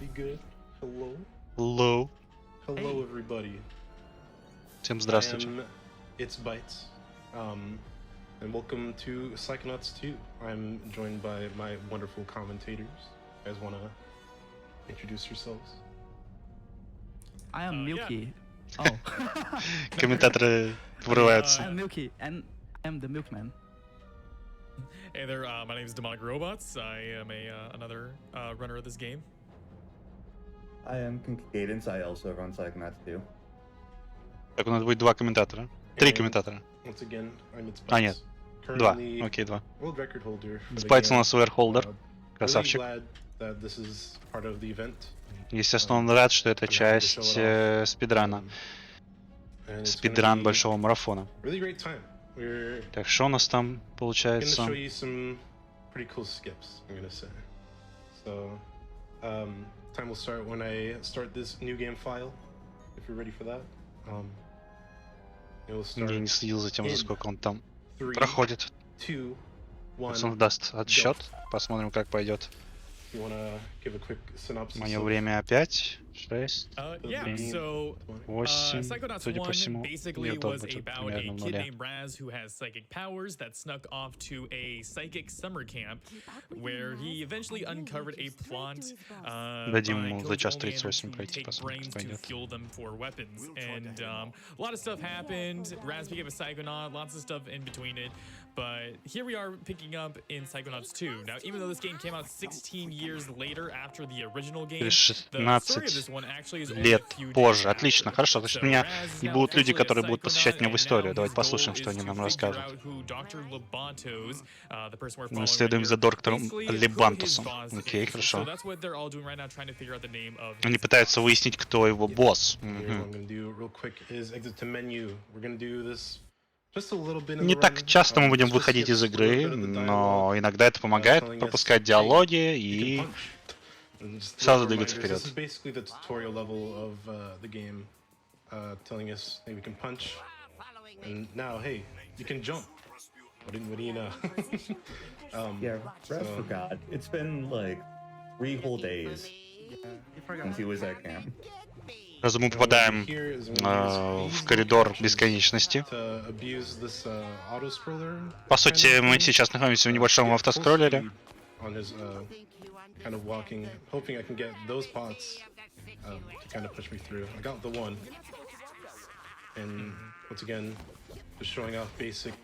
Be good. Hello. Hello. Hello, everybody. Всем здравствуйте. I am ItzBytez. And welcome to Psychonauts 2. I'm joined by my wonderful commentators. You guys want to introduce yourselves? I am Milky. Yeah. Oh. Комментаторы врываются. I'm Milky, and I am the milkman. Hey there, my name is Demonic Robots. I am another runner of this game. I am Cadence. I also run Psychonauts 2. Так, у нас будет два комментатора. Три комментатора. Once again, I'm ItzBytez. А, нет. Два. Currently Окей, два. world record holder for the ItzBytez у game. нас верхолдер. Really Красавчик. glad that this is part of the event. Естественно, он рад, что это часть спидрана. And it's Спидран gonna be большого марафона. really great time. We're Так, что у нас там gonna получается? show you some pretty cool skips, I'm gonna say. So, time will start when I start this new game file. If you're ready for that, it will start. Я не следил за тем, за сколько он там 3, проходит. 2, 1. Сейчас он даст отсчет. Посмотрим, как пойдет. You wanna give a quick synopsis? Мое of- время опять. 6. Yeah, Блин. so 8. Psychonauts Судя по 1 всему, basically мир was будет about a примерно в kid нуле. named Raz who has psychic powers that snuck off to a psychic summer camp where he eventually uncovered a plot Дадим by ему codes за час only and 38 to пройти, take посмотрим, brains как to пойдет. fuel them for weapons. And a lot of stuff happened. Raz became a Psychonaut, lots of stuff in between it. But here we are picking up in Psychonauts 2. Now, even though this game came out 16 years later after the original game, the story of this one actually is only a лет few позже. days Отлично, after. хорошо. Значит, So меня Raz и is будут now люди, officially a которые будут посвящать меня в Psychonaut, историю. and Давайте now послушаем, his что goal они is нам to figure расскажут. out who Dr. Lobantos, the person we're Мы following следуем right за here, доктором basically who his Лебантусом. boss Окей, is. So хорошо. that's what they're all doing right now, trying to figure out the name of Они his пытаются boss. выяснить, кто его босс. Here, what I'm gonna do real quick is exit to menu. We're gonna do this just a little bit in Не the так run. часто мы будем This just выходить skips из a little игры, bit of the но dialogue, иногда это помогает telling us, пропускать hey, диалоги you can и punch. And just сразу little двигаться reminders. вперед. This is basically the tutorial level of the game, telling us, hey, we can punch, and now, hey, you can jump. What do you know? Yeah, Raz so- forgot. It's been like 3 whole days since he was at camp. Сразу мы попадаем в коридор бесконечности. To abuse this, auto-scroller По сути, мы сейчас находимся в небольшом автоскроллере. on his kind of walking, hoping I can get those pots to kind of push me through. I got the one, and once again, just showing off basic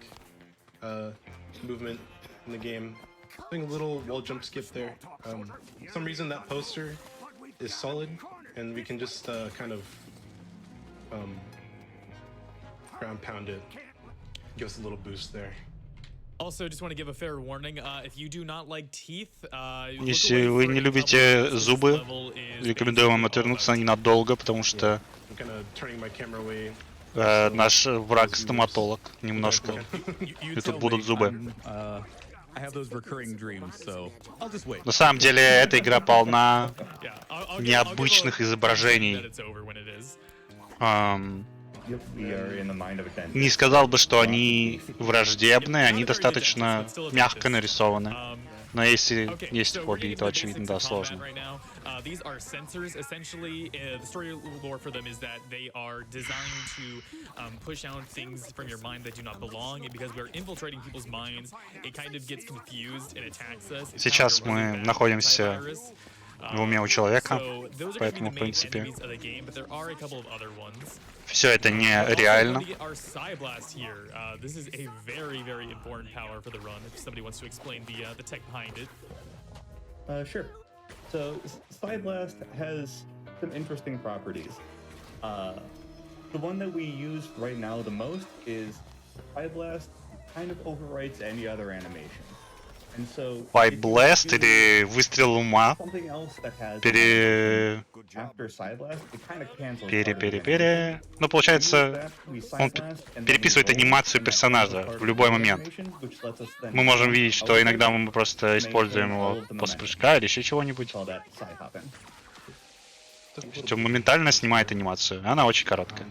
movement in the game. Doing a little wall jump skip there. For some reason that poster is solid, and we can just kind of ground pound it. Give us a little boost there. Also, just want to give a fair warning. If you do not like teeth, look Если away вы for не a любите couple minutes. зубы, This level is рекомендую вам basically all отвернуться about ненадолго, потому что I'm kind of turning my camera away. наш враг-стоматолог немножко. И тут будут зубы. I have those recurring dreams, so I'll just wait. На самом деле, эта игра полна Yeah, I'll необычных give a изображений. that it's over when it is. Yep, we are in the mind of a dentist. Не сказал бы, что они враждебные, они достаточно мягко нарисованы. Но если Okay, есть so we're фобии, getting то to the очевидно, basics да, of combat сложно. right now. These are sensors, essentially. The story lore for them is that they are designed to push out things from your mind that do not belong, and because we're infiltrating people's minds, it kind of gets confused and attacks us. It's Сейчас kind of a really мы bad находимся antivirus. в уме у человека, So those are поэтому, gonna в be the main принципе, enemies of the game, but there are a couple of other ones. все это Also, нереально. we're gonna get our Psyblast here. This is a very, very important power for the run. If somebody wants to explain the tech behind it. Sure. So, Psyblast has some interesting properties. The one that we use right now the most is Psyblast kind of overwrites any other animation. And so, By if you Blast do или выстрел ума. something else that has after Psyblast, it kind of cancels part of the animation. Ну, получается, он переписывает анимацию персонажа в любой момент. Мы можем видеть, что иногда мы просто используем его после прыжка или еще чего-нибудь. Что моментально снимает анимацию. Она очень короткая.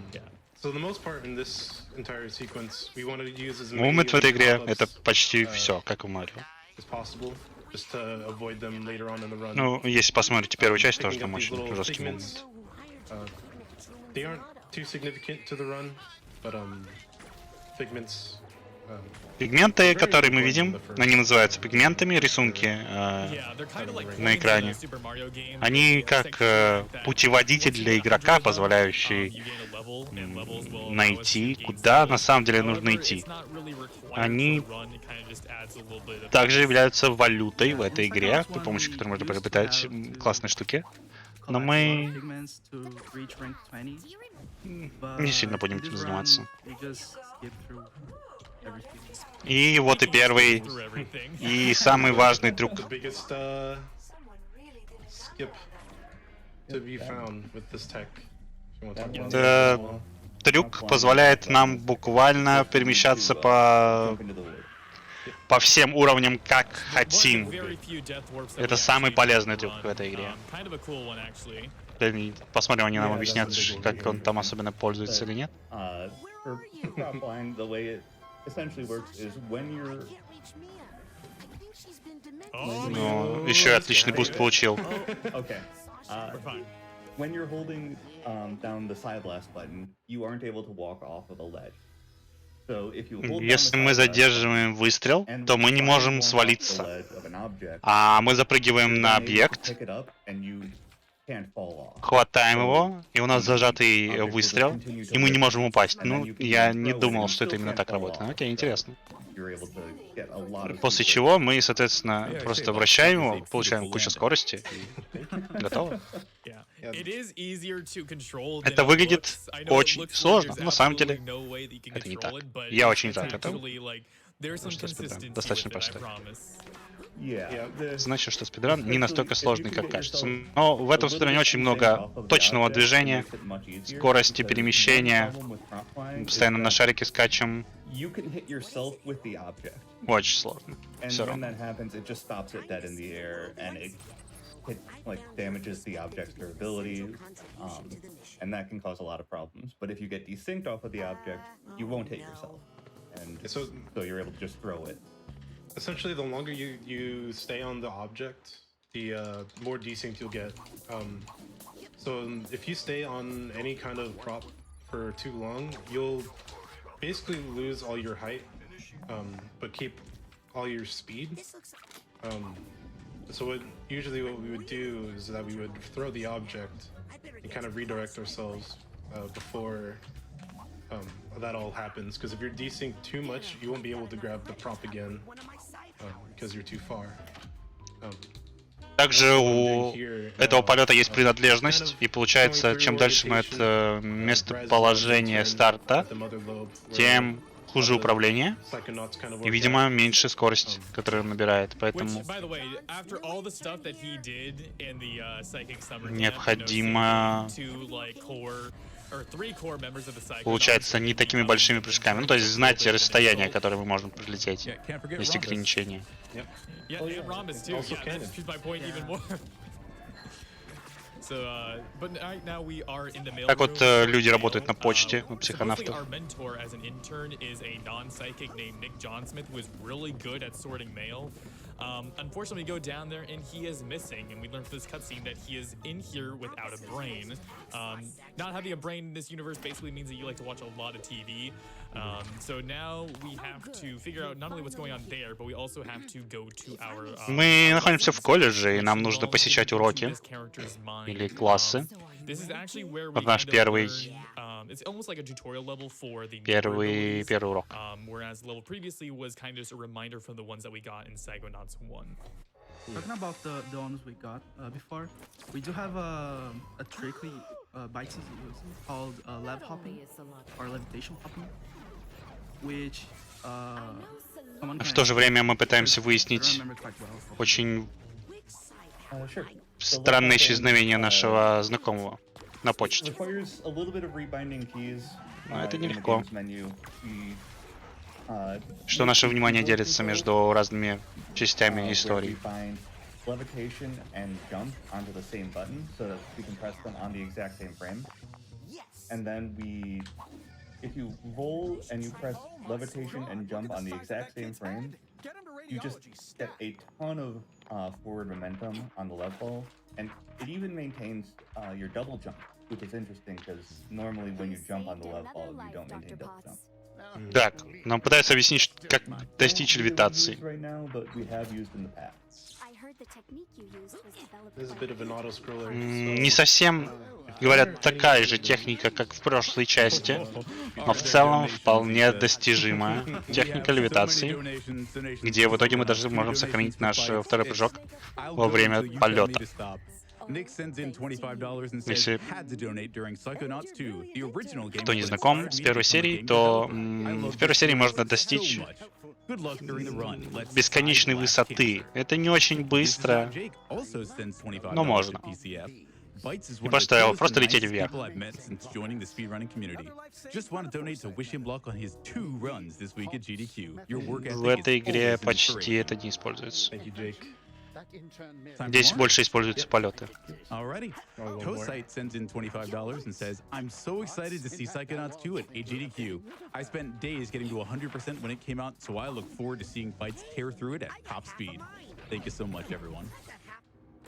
So the most part in this entire sequence, we wanted to use as many Мумент в этой игре — pop-ups, это почти все, как в Марио. as possible. just to avoid them later on in the run. Ну, если посмотрите первую часть, тоже Picking там up these очень little жесткий figments. момент. They aren't too significant to the run, but figments. Пигменты, которые мы видим, они называются пигментами, рисунки на экране. Они как путеводитель для игрока, позволяющий найти, куда на самом деле нужно идти. Они также являются валютой в этой игре, при помощи которой можно приобретать классные штуки. Но мы pigments to reach rank 20, не сильно but будем in этим this заниматься. run, we just skip through everything. И вот и первый, и самый важный трюк. The biggest skip to be found with this tech. If you want to talk about Это that. трюк позволяет нам буквально перемещаться по всем уровням, как хотим. Это самый полезный трюк в этой игре. Посмотрим, они нам объяснят, как он там особенно пользуется или нет. For prop line, the way it essentially works is when you're Ну, еще и отличный буст получил. okay. When you're holding down the side blast button, you aren't able to walk off of the ledge. So if you hold down the Если мы side blast задерживаем выстрел, and то мы не try можем walking off the свалиться. ledge of an object, А мы запрыгиваем you're на then able to объект, pick it up and you can't fall off. хватаем его, и у нас зажатый выстрел, и мы не можем упасть. Ну, я не думал, что это именно так работает. Окей, интересно. You're able to get a lot of После super- чего мы, соответственно, просто вращаем его, получаем кучу скорости, и готово. Это выглядит очень сложно, но на самом деле это не так. Я очень рад этому. Что спидран достаточно простой. Yeah, the- Значит, что спидран не настолько сложный, как кажется. Но в этом спидране очень много точного движения, скорости перемещения, постоянно на шарике скачем. You can hit yourself with the object. Очень сложно. And Все when равно. that happens, it just stops it dead in the air, and it like damages the object's durability, and that can cause a lot of problems. But if you get desynced off of the object, you won't hit yourself, and So so you're able to just throw it. essentially, the longer you stay on the object, the more desync you'll get. So if you stay on any kind of prop for too long, you'll basically lose all your height, but keep all your speed. So what we would do is that we would throw the object and kind of redirect ourselves before that all happens. Because if you're desynced too much, you won't be able to grab the prop again because you're too far. Также у этого полета есть принадлежность, и получается, чем дальше мы от местоположения старта, тем хуже управление, и, видимо, меньше скорость, которую он набирает. Поэтому необходимо, получается, не такими большими прыжками. Ну, то есть знать расстояние, которое мы можем прилететь, есть ограничения. Как вот люди работают на почте у психонавтов. Unfortunately, we go down there and he is missing, and we learn from this cutscene that he is in here without a brain. Not having a brain in this universe basically means that you like to watch a lot of TV. So now we have to figure out not only what's going on there, but we also have to go to our. Мы находимся в колледже, и нам нужно посещать уроки или классы. Вот наш первый урок. Whereas level previously was kind of just a reminder from the ones that we got in Psychonauts 1. Talking about the ones we got before, we do have a trick we ItzBytez using called lev hopping or levitation hopping, which someone В то же время мы пытаемся выяснить remember quite well. очень Sure. странное исчезновение нашего знакомого на почте. Requires a little bit of rebinding keys. Это in the нелегко. game's menu. Что наше внимание делится между разными частями where истории. we find levitation and jump onto the same button so that we can press them on the exact same frame. And then we if you roll and you press levitation and jump on the exact same frame, you just get a ton of forward momentum on the lev ball, and it even maintains your double jump, which is interesting because normally when you jump on the lev ball, you don't maintain double jump. Так, нам пытаются объяснить, как достичь левитации. Right now, but we have used in the past. This is a bit of an auto-scroller. Не совсем, говорят, такая же техника, как в прошлой части, но в целом вполне достижимая техника левитации, где в итоге мы даже можем сохранить наш второй прыжок во время полета. Если кто не знаком с первой серией, то в первой серии можно достичь бесконечной высоты. Это не очень быстро, но можно. И просто лететь вверх. В этой игре почти это не используется. Thank you, Jake. Здесь больше используются полеты. Alrighty. Cosite sends in $25 and says, I'm so excited to see Psychonauts 2 at AGDQ. I spent days getting to 100% when it came out, so I look forward to seeing Bytes tear through it at top speed. Thank you so much, everyone.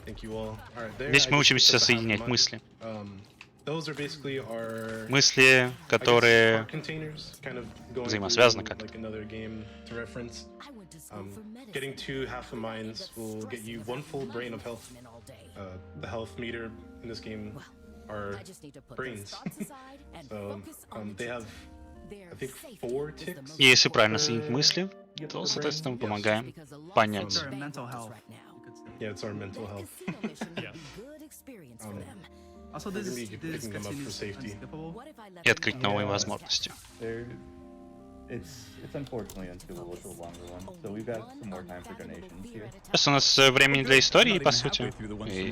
Thank you all. All right, there, Здесь мы I учимся just put the соединять half of мысли. mine. Those are basically our, Мысли, I guess, которые our containers, kind of going взаимосвязаны through, как-то. like another game to reference. Getting 2 half of mines will get you 1 full brain of health. The health meter in this game are brains. So they have, I think, 4 ticks. И если правильно соединить мысли, то, соответственно, мы помогаем понять. Their mental health, you could say. Yeah, it's our mental health. Yeah. Also, We're this gonna be this picking them up cutscene for is safety. unskippable. И открыть новые возможности. It's unfortunately unskippable, it's a longer one, so we've got some more time for donations here. Просто у нас времени для истории, по сути. И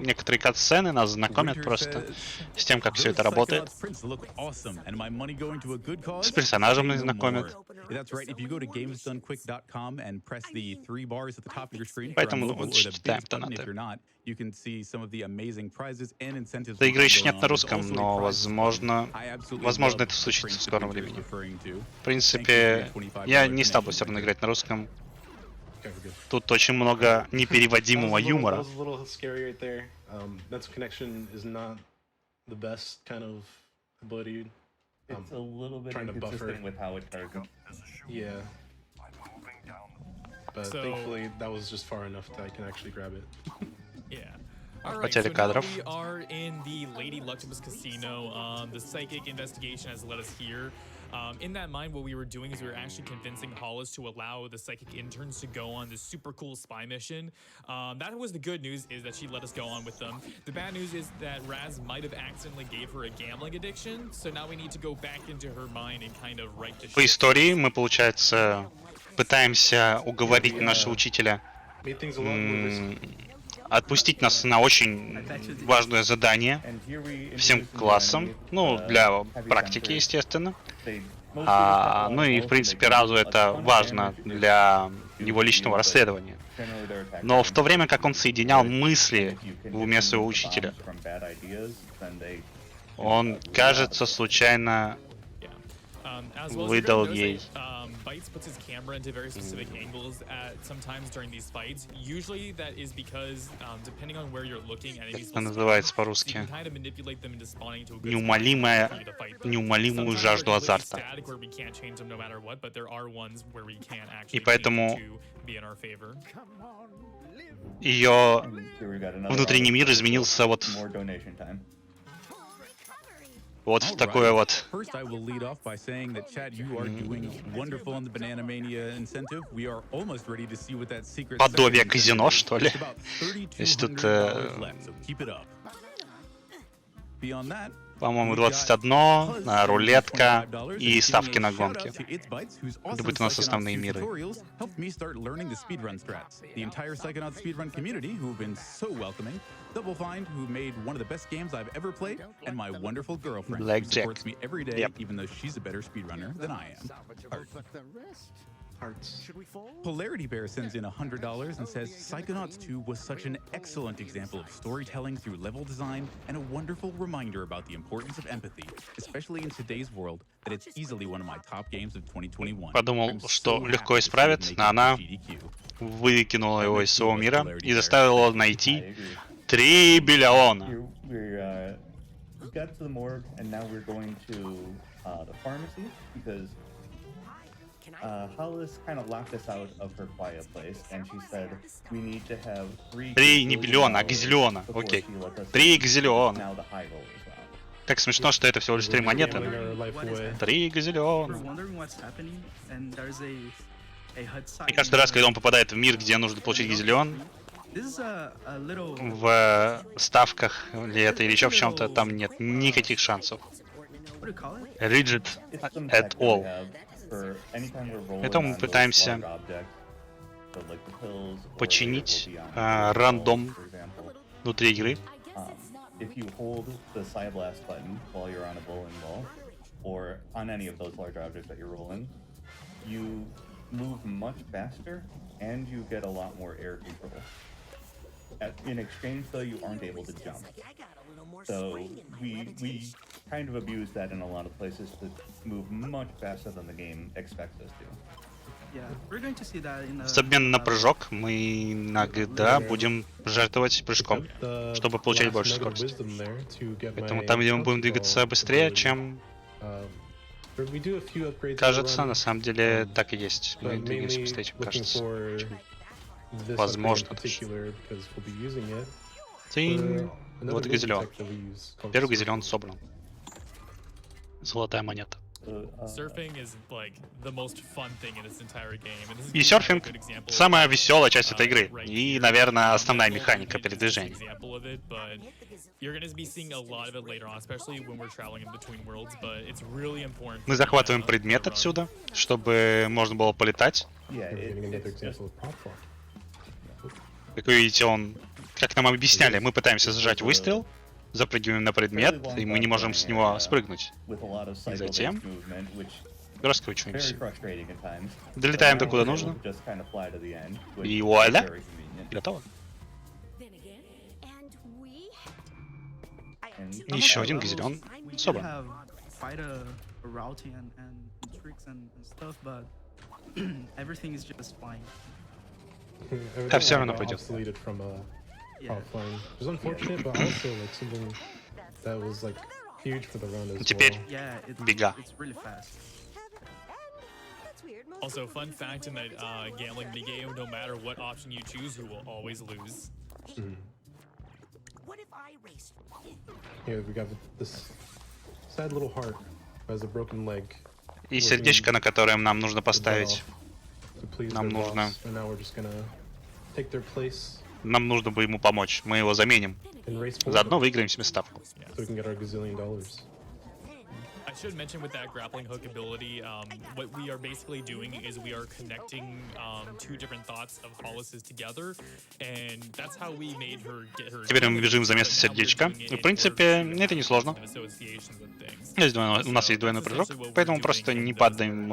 некоторые катсцены нас знакомят просто с тем, как все это работает. С персонажем нас знакомят. Поэтому, думаю, читаем донаты. Эта игра еще нет на русском, но возможно это случится в скором времени. В принципе, я не стал бы все равно играть на русском. Okay, we're good. Тут очень много непереводимого That юмора. was a little scary right there. That's connection is not the best kind of ability. It's a little bit trying to buffer. inconsistent with how it targets. Yeah. But So- thankfully that was just far enough that I can actually grab it. Yeah. All right, Потеря so now кадров. we are in the Lady Luctopus Casino. The psychic investigation has led us here. In that mind, what we were doing is we were actually convincing Hollis to allow the psychic interns to go on this super cool spy mission. That was the good news, is that she let us go on with them. The bad news is that Raz might have accidentally gave her a gambling addiction, so now we need to go back into her mind and kind of right the По ship. истории мы, получается, пытаемся уговорить нашего учителя Made things a lot more risky. отпустить нас на очень важное задание And here we всем introduce an классам, enemy, ну, для heavy практики, gunter. естественно. They mostly attack Ну и, в принципе, Разу это важно для его личного расследования. generally their attack Но в то range время, как он соединял is- мысли if you can в уме hit them своего with учителя, bombs from bad ideas, then they он, кажется, случайно As well as выдал you're gonna ей. notice that, Bytes puts his camera into very specific angles at sometimes during these fights. Usually that is because, depending on where you're looking, enemies это will называется spawn. So you по-русски, can kind of manipulate them into spawning into a good неумолимая, spot for you to fight them. неумолимую Sometimes жажду they're completely азарта. static where we can't change them no matter what, but there are ones where we can actually И поэтому change them to be in our favor. ее and here we got another внутренний мир army. изменился вот More donation time. в такое вот. First, I will lead off by saying that, Chad, you are doing wonderful on the Banana Mania incentive. We are almost ready to see what that secret Подобие second казино, is. что ли? It's about Есть тут, $3,200 left, so keep it up. Beyond that, По-моему, 21, рулетка и ставки на гонки. Это будут у нас основные миры. Helped me start learning the speedrun strats. The entire Psychonauts speedrun community, who've been so welcoming. Double Find, who made one of the best games I've ever played, and my wonderful girlfriend, who Blackjack. supports me every day, Yep. even though she's a better speedrunner than I am. hearts. Polarity Bear sends in $100 and says Psychonauts 2 was such an excellent example of storytelling through level design and a wonderful reminder about the importance of empathy, especially in today's world, that it's easily one of my top games of 2021. Подумал, I'm что so легко happy to see it исправит, make но it to она GDQ. выкинула его из своего мира и I заставила его I найти agree. 3 биллиона. We got to the morgue, and now we're going to the pharmacy because Hollis kind of locked us out of her quiet place, and she said we need to have 3 не биллиона, а газиллиона. Окей. 3 газиллиона. Now the high roll as well. Так смешно, что это всего лишь 3 монеты. What is that? 3 We're газиллиона. wondering what's happening, and there's a HUD sign. И каждый раз, когда он попадает в мир, где нужно получить газиллион, This is a little. в ставках или это или еще в чем-то, там нет никаких шансов. What do you call it? Rigid It's some at tech that we all. have for anytime we're rolling Поэтому мы on those пытаемся large objects, so like the pills, or починить, it will be on the рандом for example. внутри игры. If you hold the side blast button while you're on a bowling ball, or on any of those large objects that you're rolling, you move much faster and you get a lot more air control. In exchange, though, you aren't able to jump. So we kind of abuse that in a lot of places to move much faster than the game expects us to. Yeah, we're going to see that in С обмен на прыжок мы иногда будем жертвовать прыжком, чтобы получать больше скорости. Поэтому там, где мы будем двигаться быстрее, чем кажется, на самом деле так и есть. Мы двигаемся быстрее, чем кажется. Возможно, даже. Тинь. Вот и газиллион. Первый газиллион собран. Золотая монета. Surfing is like the most fun thing in this entire game. And this is И a серфинг good example — самая of, веселая часть этой игры. right И, here. наверное, основная This механика is передвижения. an example of it, but you're going to be seeing a lot of it later on, especially when we're traveling in between worlds. But it's really important. Мы захватываем предмет отсюда, чтобы можно было полетать. Yeah, it's just Как вы видите, он, как нам объясняли, мы пытаемся зажать выстрел, запрыгиваем на предмет, и мы не можем с него спрыгнуть. with a lot of Затем cycle-based movement, which very раскручиваемся. frustrating at times. Долетаем But до now куда we're able нужно. to just kind of fly to the end, which И is вуаля! very convenient. Готово. And Еще один газиллион We did собран. have quite a routing and tricks and stuff, but everything is just fine. Да, всё равно пойдет. Yeah. It was unfortunate, but also like something that was like huge for the round as Теперь well. Yeah, Бега. it's really fast. Also, fun fact in that gambling minigame, no matter what option you choose, you will always lose. Here we got this sad little heart who has a broken leg. И сердечко, на которое нам нужно поставить. To please Нам their нужно. boss, and now we're just gonna take their place Нам нужно бы ему помочь. Мы его заменим. and race forward Заодно выиграем себе ставку. so we can get our gazillion dollars. I should mention with that grappling hook ability, what we are basically doing is we are connecting two different thoughts of Hollis's together, and that's how we made her get her. Теперь мы бежим за место сердечка. В принципе, это несложно. У нас есть двойной прыжок, поэтому просто не падаем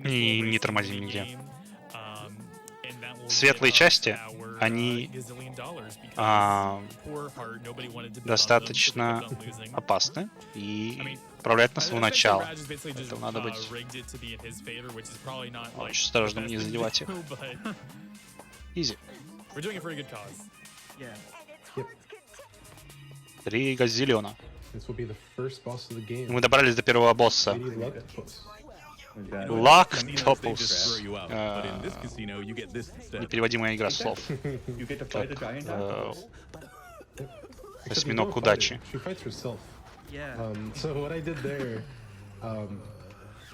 и не тормозим нигде. Светлые части, они достаточно опасны и управляют нас с самого начала. Поэтому надо быть очень осторожным, не задевать их. Изи. Yeah. 3 газиллиона. This will be the first boss of the game. Мы добрались до первого босса. Lady Lucktopus. we've got Лактопус. Throw you out, but in this casino, you get this instead. Непереводимая игра слов. you get to fight a giant octopus. Осьминог Except you don't fight удачи. her. She fights herself. Yeah. So what I did there,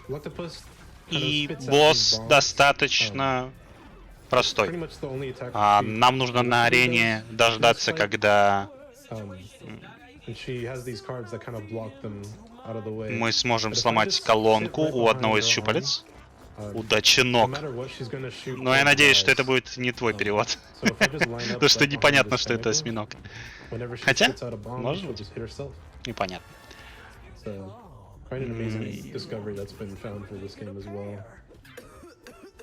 Lucktopus kind of И spits out босс these bombs. достаточно Pretty простой. much the only attack she- Нам нужно на арене дождаться, когда and she has these cards that kind of block them out of the way. мы сможем But if I сломать just колонку sit right у одного behind из her щупалец. arm, no Удаченок. matter what, she's gonna shoot Но я both надеюсь, что guys. это будет не твой перевод. So if I just line up Потому что right behind непонятно, this что это tentacle, осьминог. whenever she Хотя, spits out a bomb, может she'll быть. just hit herself. Непонятно. So quite an amazing discovery that's been found for this game as well.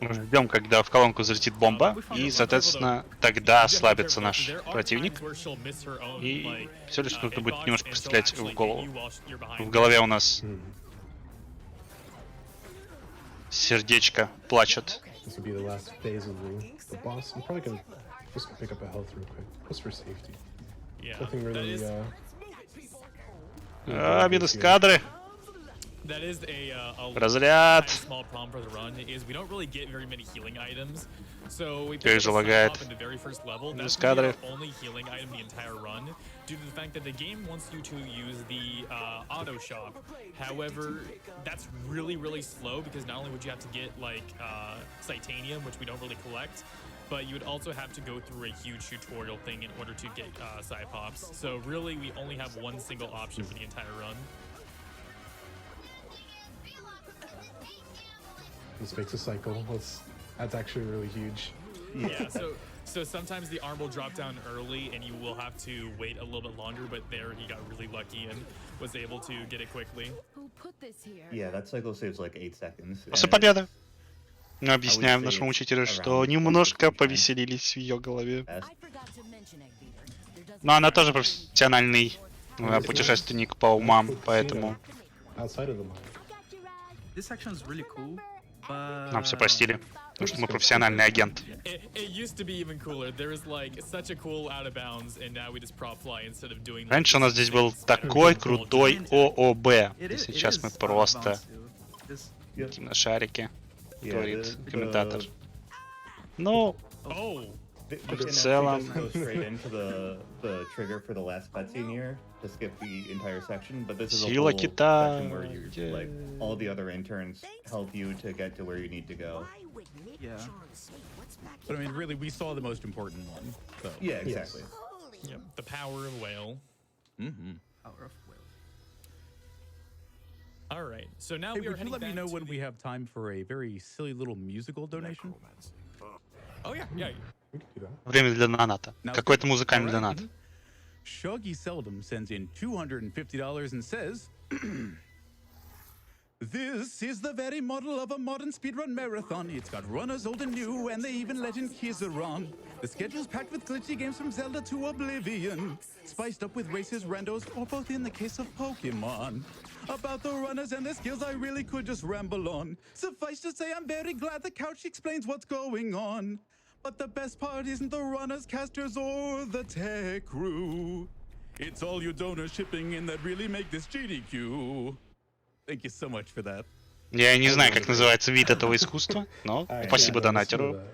Ждем, когда в колонку залетит бомба, и, соответственно, тогда ослабится наш противник. И все лишь нужно будет немножко пострелять в голову. В голове у нас сердечко плачет. This will be the last phase of the boss. I'm probably gonna just pick up a health real quick, just for safety. Nothing really. Минус кадры. That is a Разряд. small problem for the run is we don't really get very many healing items. So we Как pick же up a лагает. Psychonauts in the very first level. Минус That's gonna be кадры. our only healing item the entire run, due to the fact that the game wants you to use the auto shop. However, that's really slow because not only would you have to get like Titanium, which we don't really collect, but you would also have to go through a huge tutorial thing in order to get Psy Pops. So really, we only have one single option for the entire run. This makes a cycle. That's actually really huge. Yeah, so sometimes the arm will drop down early and you will have to wait a little bit longer, but there he got really lucky and was able to get it quickly. Yeah, that cycle saves like 8 seconds. После and победы. Мы объясняем say нашему it's учителю, что around немножко 40% повеселились в ее голове. best. Но она тоже профессиональный путешественник по умам, поэтому Outside of the mine. This section is really cool, but нам все простили. Потому что мы профессиональный агент. It used to be even cooler. There was like such a cool out of bounds, and now we just prop fly instead of doing. Раньше у нас здесь был такой крутой ООБ. И сейчас мы просто летим на шарике, говорит комментатор. Ну, Oh. The В can целом. actually just go straight into the trigger for the last cutscene here to skip the entire section, but this is a Сила whole кита. section where you like all the other interns help you to get to where you need to go. Yeah. But I mean, really, we saw the most important one. So. Yeah, exactly. Yep. The power of whale. Mm-hmm. Power of Whale. All right. So now Hey, we are would you heading let me back know to when the- we have time for a very silly little musical donation? Oh yeah. We can do that. время для доната. Какой-то музыкальный донат. Shuggy Seldom sends in $250 and says, This is the very model of a modern speedrun marathon. It's got runners old and new, and they even let in Kizaron. The schedule's packed with glitchy games from Zelda to Oblivion, spiced up with races, randos, or both in the case of Pokemon. About the runners and their skills, I really could just ramble on. Suffice to say, I'm very glad the couch explains what's going on. But the best part isn't the runners, casters, or the tech crew. It's all you donors shipping in that really make this GDQ. Thank you so much for that. Я не знаю, как называется вид этого искусства, но спасибо Yeah, донатеру, let's do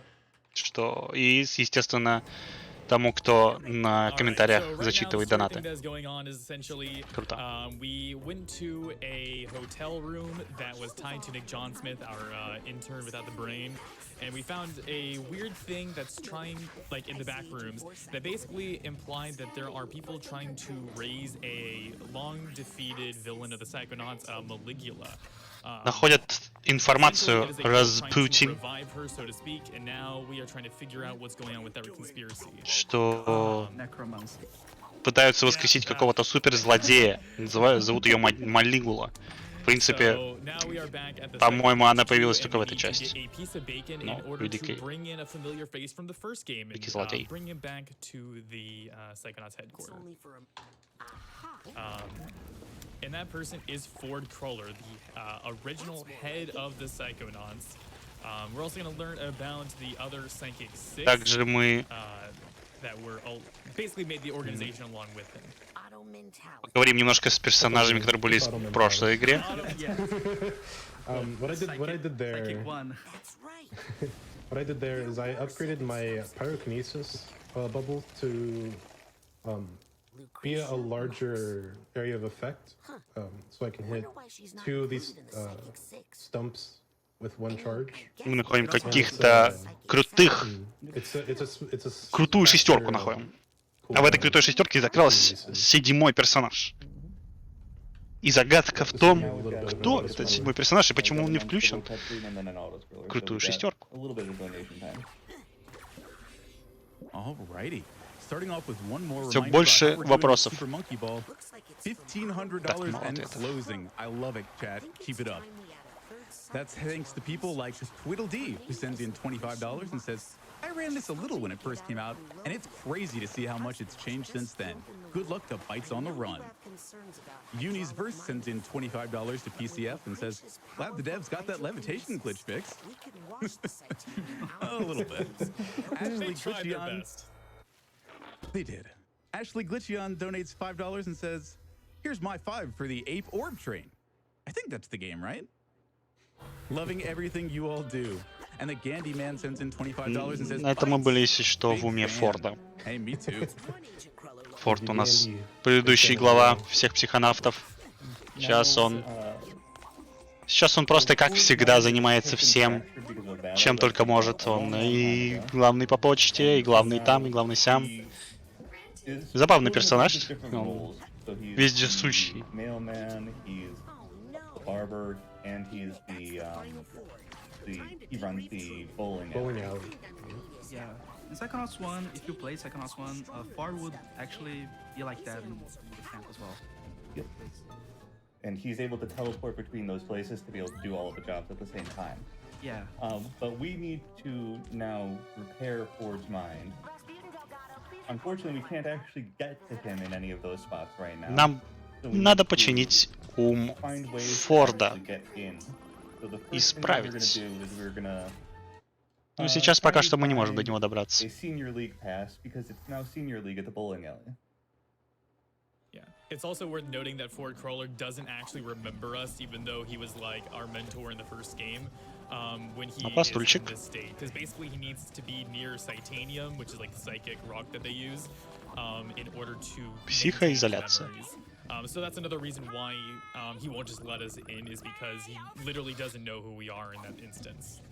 что и, естественно, тому, кто на комментариях So right now, зачитывает the story донаты. thing that's going on is essentially, Круто. we went to a hotel room that was tied to Nick John Smith, our intern without the brain, and we found a weird thing that's trying, like in the back rooms, that basically implied that there are people trying to raise a long-defeated villain of the Psychonauts, Maligula. Находят информацию Essentially, it is a group trying to Распутин, revive her, so to speak, and now we are trying to figure out what's going on with that conspiracy. что Necromancy. пытаются воскресить какого-то суперзлодея. Зовут ее Малигула. В принципе, So now we are back at the по-моему, она Psychonauts 2, появилась and только в we этой need to части. get a piece of bacon Ну, in order to великий- bring in a familiar face from the first game великий and злодей. bring him back to the Psychonauts headquarters. And that person is Ford Cruller, the original head of the Psychonauts. We're also going to learn about the other Psychic Six Также мы that were basically made the organization along with him. поговорим немножко с персонажами, которые были в прошлой игре. What I did there, Psychic 1. what I did there is I upgraded my pyrokinesis bubble to be a larger area of effect, so I can hit 2 of these stumps with 1 charge. Мы находим каких-то крутых, крутую шестерку находим. А в этой крутой шестерке закралась 7-й персонаж. И загадка в том, кто этот 7-й персонаж и почему он не включен в крутую шестерку. Alrighty. Starting off with one more Всё reminder больше about how we're doing вопросов. Super Monkey Ball. $1,500 Так, мало and ответов. closing. I love it, chat. Keep it up. That's thanks to people like Tweedledee, who sends in $25 and says, I ran this a little when it first came out, and it's crazy to see how much it's changed since then. Good luck to Bytes on the Run. Uni's Verse sends in $25 to PCF and says, glad the devs got that levitation glitch fixed. A little bit. Ashley Tried their Glitchion, best. they did. Ashley Glitchion donates $5 and says, here's my 5 for the Ape Orb Train. I think that's the game, right? Loving everything you all do. And the Gandhi man sends in $25 and says, Это мы были, если что, в big уме fan. Форда. Hey, me too. Форд у нас предыдущий глава всех психонавтов. Сейчас он просто, как всегда, занимается всем, чем только может. Он и главный по почте, и главный там, и главный сям. Забавный персонаж. Он вездесущий. He runs the bowling alley. Yeah. In Psychonauts 1, if you play Psychonauts 1, Far would actually be like that in the camp as well. Yep. And he's able to teleport between those places to be able to do all of the jobs at the same time. Yeah. But we need to now repair Ford's mind. Unfortunately, we can't actually get to him in any of those spots right now. Нам надо починить ум Форда. Исправить. Ну, сейчас пока что мы не можем до него добраться. Yeah. It's also worth noting that Ford Crawler doesn't actually remember us, even though he was like our mentor in the first game. When he is in this state, because basically he needs to be near Psytanium, which is like the psychic rock that they use, in order to Психоизоляция. So that's another reason why he won't just let us in, is because he literally doesn't know who we are in that instance.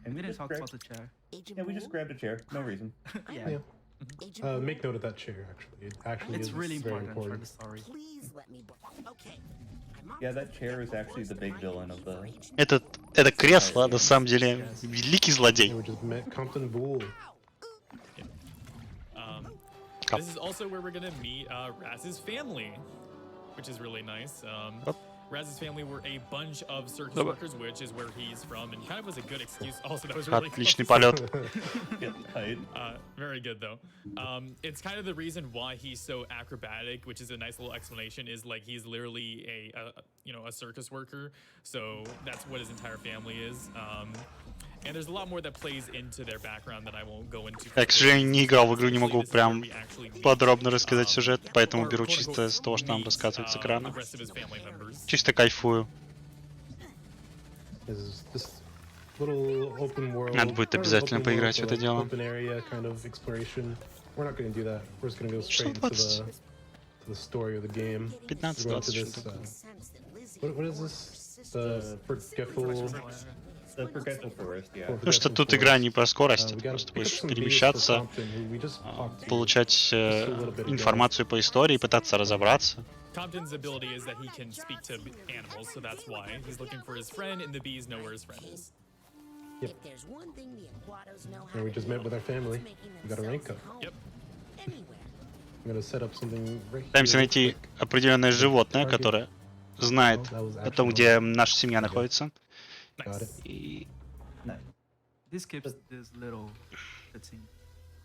And we didn't talk about the chair. Yeah, we just grabbed a chair, no reason. Yeah. Make note of that chair, actually. It actually It's is really very important for the story. Yeah, that chair is actually the big villain of the... Это кресло, на самом деле, великий злодей. We just met Compton Bull. This is also where we're gonna meet Raz's family, which is really nice. Raz's family were a bunch of circus workers, which is where he's from, and kind of was a good excuse. Also, that was really Отличный полет. Very good though. It's kind of the reason why he's so acrobatic, which is a nice little explanation. Is like he's literally a circus worker, so that's what his entire family is. And there's a lot more that plays into their background that I won't go into. Я, к сожалению, не играл в игру, не могу прям подробно рассказать сюжет, поэтому беру чисто с того, что нам рассказывают с экрана. Чисто кайфую. Надо будет обязательно поиграть в это дело. 15-20 что-то. Потому что тут игра не про скорость, ты просто будешь перемещаться, получать информацию по истории, пытаться разобраться. Compton's ability is that he can speak to animals, so that's why he's looking for his friend, and the bees know where his friend is. Yep. And we just met with our family. We got a rank up. Yep. I'm gonna set up something right here. Пытаемся найти определенное животное, которое знает о том, где наша семья находится. И... This skips this little cutscene.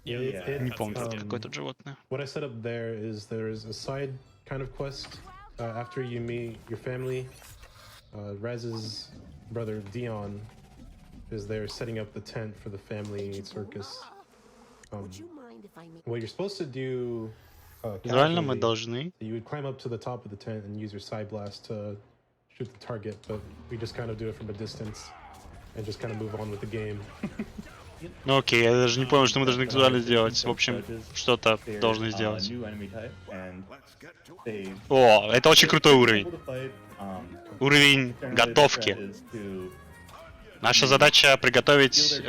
Не помню, какое тут животное. What I set up there is there's a side kind of quest after you meet your family. Raz's brother Dion is there setting up the tent for the family circus. What you're supposed to do. Реально мы должны. You would climb up to the top of the tent and use your side blast to shoot the target, but we just kind of do it from a distance and just kind of move on with the game. Ну окей, я даже не понял, что мы должны визуально сделать. В общем, что-то должны сделать. О, это очень крутой уровень. Уровень готовки. Наша задача приготовить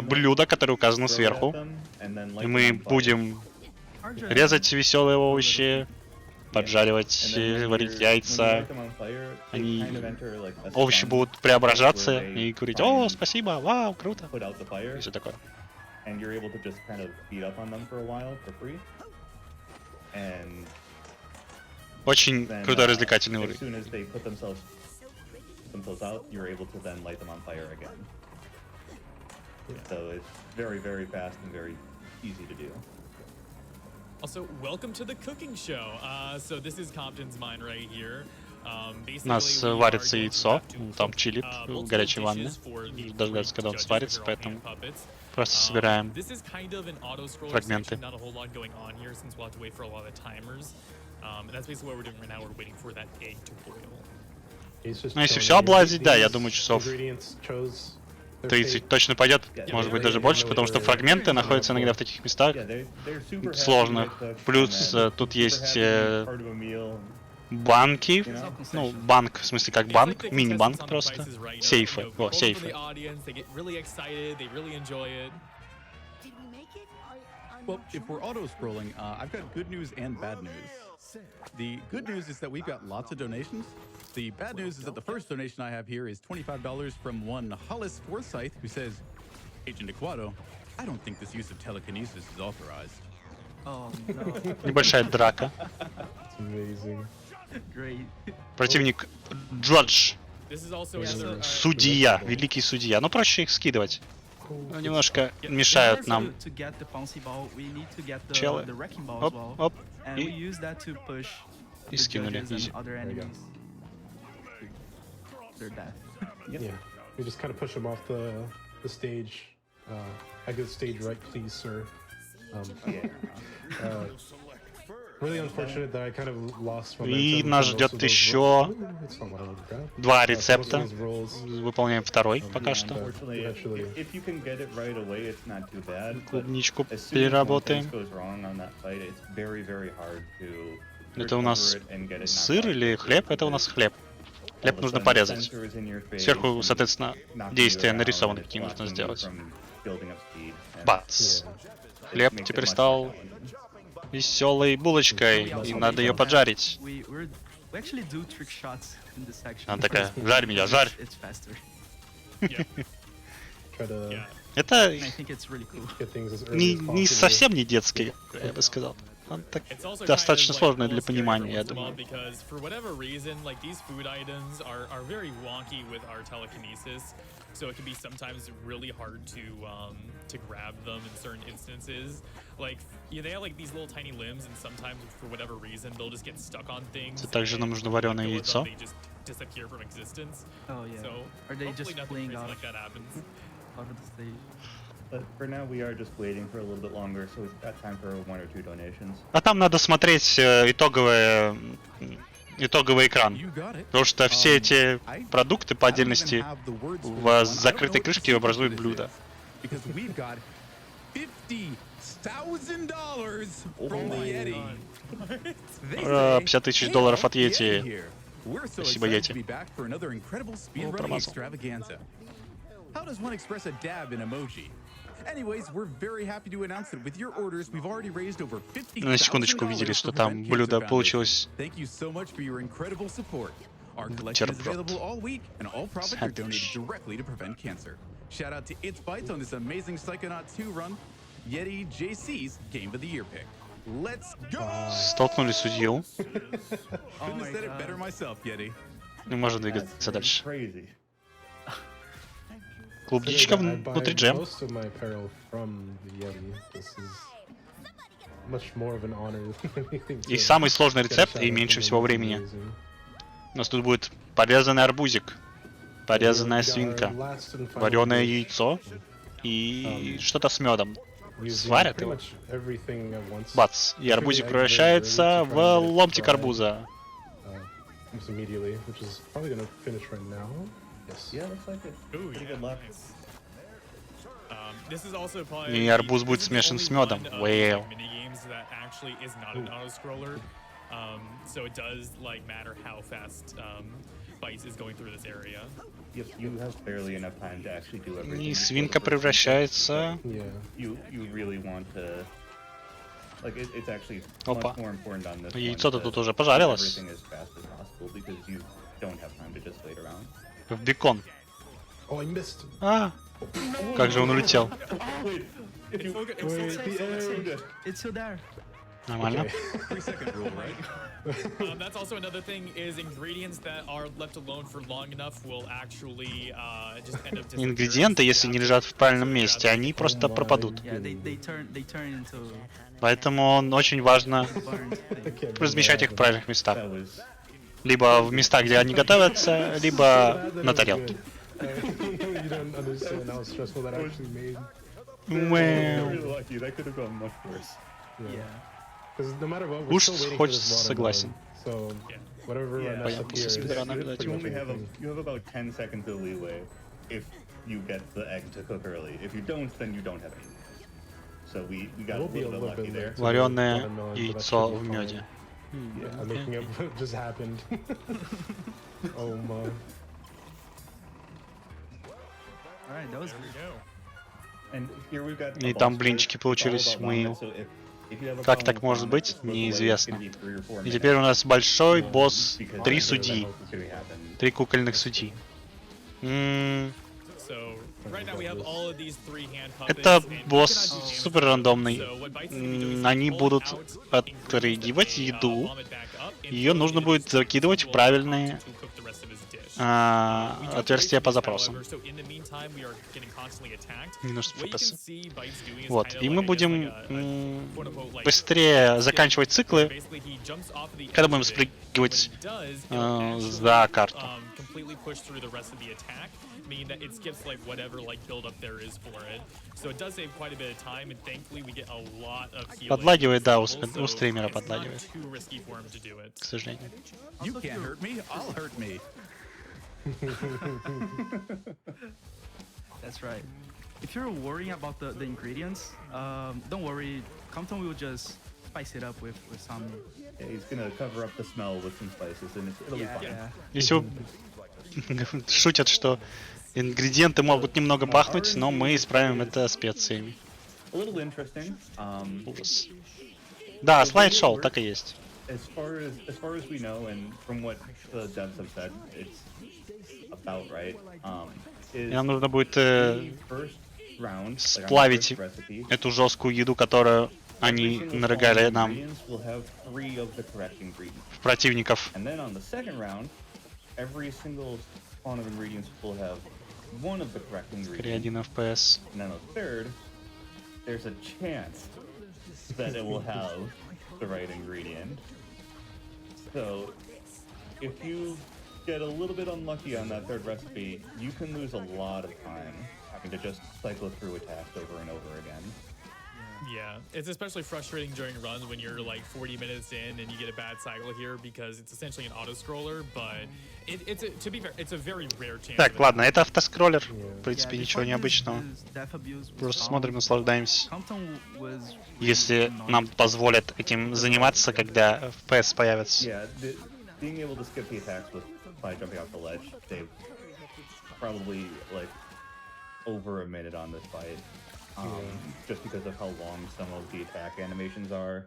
блюдо, которое указано сверху. И мы будем резать веселые овощи, поджаривать, варить яйца. Они, овощи будут преображаться и говорить: о, спасибо, вау, круто. И все такое. Очень крутой развлекательный уровень. themselves out, you're able to then light them on fire again. So it's very, very fast and very easy to do. Also, welcome to the cooking show. So this is Compton's mine right here. У нас варится яйцо, там чилит в горячей ванне. Дождаться, когда он сварится, поэтому просто собираем фрагменты. Ну, если все облазить, да, я думаю, часов 30 точно пойдет, может быть даже больше, потому что фрагменты находятся иногда в таких местах сложных. Плюс тут есть банки, ну, банк, в смысле как банк, мини-банк просто, сейфы, о, сейфы. Well, if we're auto-scrolling, I've got good news and bad news. The good news is that we've got lots of donations. The bad news is that the first donation I have here is $25 from one Hollis Forsyth, who says, Agent Aquado, I don't think this use of telekinesis is authorized. Oh no. Небольшая драка. Great. Противник Джордж. Судья, великий судья. Ну, проще их скидывать. Ну, немножко мешают нам. Челы. Оп, оп. И скинули. Yeah, we just kind of push them off the stage. Exit stage right, please, sir. Really unfortunate that I kind of lost momentum. И нас ждет еще два рецепта. Выполняем второй пока что. Клубничку переработаем. Это у нас сыр или хлеб? Это у нас хлеб. Хлеб нужно порезать. Сверху, соответственно, действия нарисованы, какие нужно сделать. Бац. Хлеб теперь стал веселой булочкой, и надо ее поджарить. Она такая, жарь меня, жарь. Это не совсем не детский, я бы сказал. Он так достаточно сложный для понимания, я думаю. So it can be sometimes really hard to grab them in certain instances. Like, yeah, they have like these little tiny limbs, and sometimes for whatever reason they'll just get stuck on things. Также нам нужно вареное яйцо. They just disappear from existence. Oh yeah. So are they just playing out like that happens? Out of the stage? But for now, we are just waiting for a little bit longer, so we've got time for 1 or 2 donations. А там надо смотреть итоговый экран, потому что все эти продукты по отдельности в закрытой крышке образуют блюдо. 50 тысяч долларов от Йети. Спасибо, Йети. Промазал. На секундочку увидели, что там блюдо получилось. Бутерброд. Сэндвич. Shout out to ItzBytez on this amazing Psychonauts 2 run. Yeti JC's Game of the Year pick. Let's go! Столкнули судью. Couldn't have said it better myself, Yeti. Не может двигаться дальше. Клубничка внутри джем. И самый сложный рецепт, и меньше всего времени. У нас тут будет порезанный арбузик, порезанная свинка, вареное яйцо и что-то с медом. Сварят его. Бац. И арбузик превращается в ломтик арбуза. И арбуз будет смешан с медом. Вау. So it does like matter how fast Bites is going through this area. You have barely enough time to actually do everything. И свинка превращается. You really want to, like it's actually much more important on this. Яйцо-то тут уже пожарилось. Everything as fast as possible because you don't have time to just wait around. В бекон. А, как же он улетел. It's still there. Нормально. Okay. 3-second rule, right? That's also another thing is ingredients that are left alone for long enough will actually just end up disappearing. Ингредиенты, если не лежат в правильном месте, они просто пропадут. Yeah, they turn into Поэтому очень важно burnt. размещать их в правильных местах. That was Либо в местах, где они готовятся, либо на тарелке. You don't understand how stressful that actually made. very lucky. That could have gone much worse. Yeah. Because no matter what, we're Уж still waiting for хочется, this water согласен. So whatever I Yeah. mess up here is Понятно, pretty кстати. You much only have anything. you have about 10 seconds of leeway if you get the egg to cook early. If you don't, then you don't have any. So we got a We'll be little bit lucky there. late. Вареное Watermelon, but that яйцо should be в fine. меде. Yeah, I'm making up what just happened. Oh my. All right, that was good. And here we've got a И boss там fight. блинчики It's all получились. about Мы... ramen, so if you have a Как problem так with может ramen, быть, look away, it's неизвестно. gonna be 3 or 4 И minutes, теперь у нас большой босс, because 3 that's судьи, what's gonna happen. 3 кукольных судьи. So right now we have all of these 3 hand puppets. Это and we босс cannot do damage супер to them. рандомный. So what Bytes is gonna be doing is Они pulling будут out ingredients that отрыгивать may, еду. vomit back up and Ее throwing нужно it будет into закидывать в the правильные to cook the rest of his dish. We don't отверстия wait по for this, запросам. however, so in the meantime, we are getting constantly attacked. Минус What you can FPS. see Bytes doing is Вот, kind и of мы like, I guess, будем like a quote-unquote, like, быстрее заканчивать циклы, basically he jumps off of the когда edge будем of it. спрыгивать When he does, it'll за actually, карту. completely push through the rest of the attack, meaning that it skips like whatever like build up there is for it. So it does save quite a bit of time, and thankfully we get a lot of healing. Подлагивает, да, у So стримера it's not подлагивает, too risky for him to do it. к сожалению. You can't hurt me. I'll hurt me. That's right. If you're worrying about the ingredients, don't worry. Compton will just spice it up with some. Yeah, he's gonna cover up the smell with some spices, and it'll be Yeah, fine. yeah. Если вы шутят, что ингредиенты могут немного пахнуть, но мы исправим это специями. A little interesting. Ужас. Да, слайд-шоу, так и есть. As far as we know, and from what the devs have said, it's about right. И Is нам нужно будет the first round, like on the сплавить first recipe, эту жесткую еду, которую every они single нарыгали spawn of нам ingredients will have 3 of the correct ingredients. в противников. And then on the second round, every single spawn of ingredients will have 1 of the correct Скорее ingredients. 1 FPS. And then on the third, there's a chance that it will have the right ingredient. So, if you get a little bit unlucky on that third recipe, you can lose a lot of time having to just cycle through attacks over and over again. Yeah, it's especially frustrating during runs when you're like 40 minutes in and you get a bad cycle here because it's essentially an auto scroller, but to be fair, it's a very rare chance. Так, of it. ладно, это автоскроллер. В принципе, Yeah, ничего before необычного. this death abuse was Просто found, смотрим, наслаждаемся. Compton was Если really нам annoying. позволят этим заниматься, когда FPS появится. Yeah, being able to skip the attacks by jumping off the ledge, they've probably like over a minute on this fight. Just because of how long some of the attack animations are.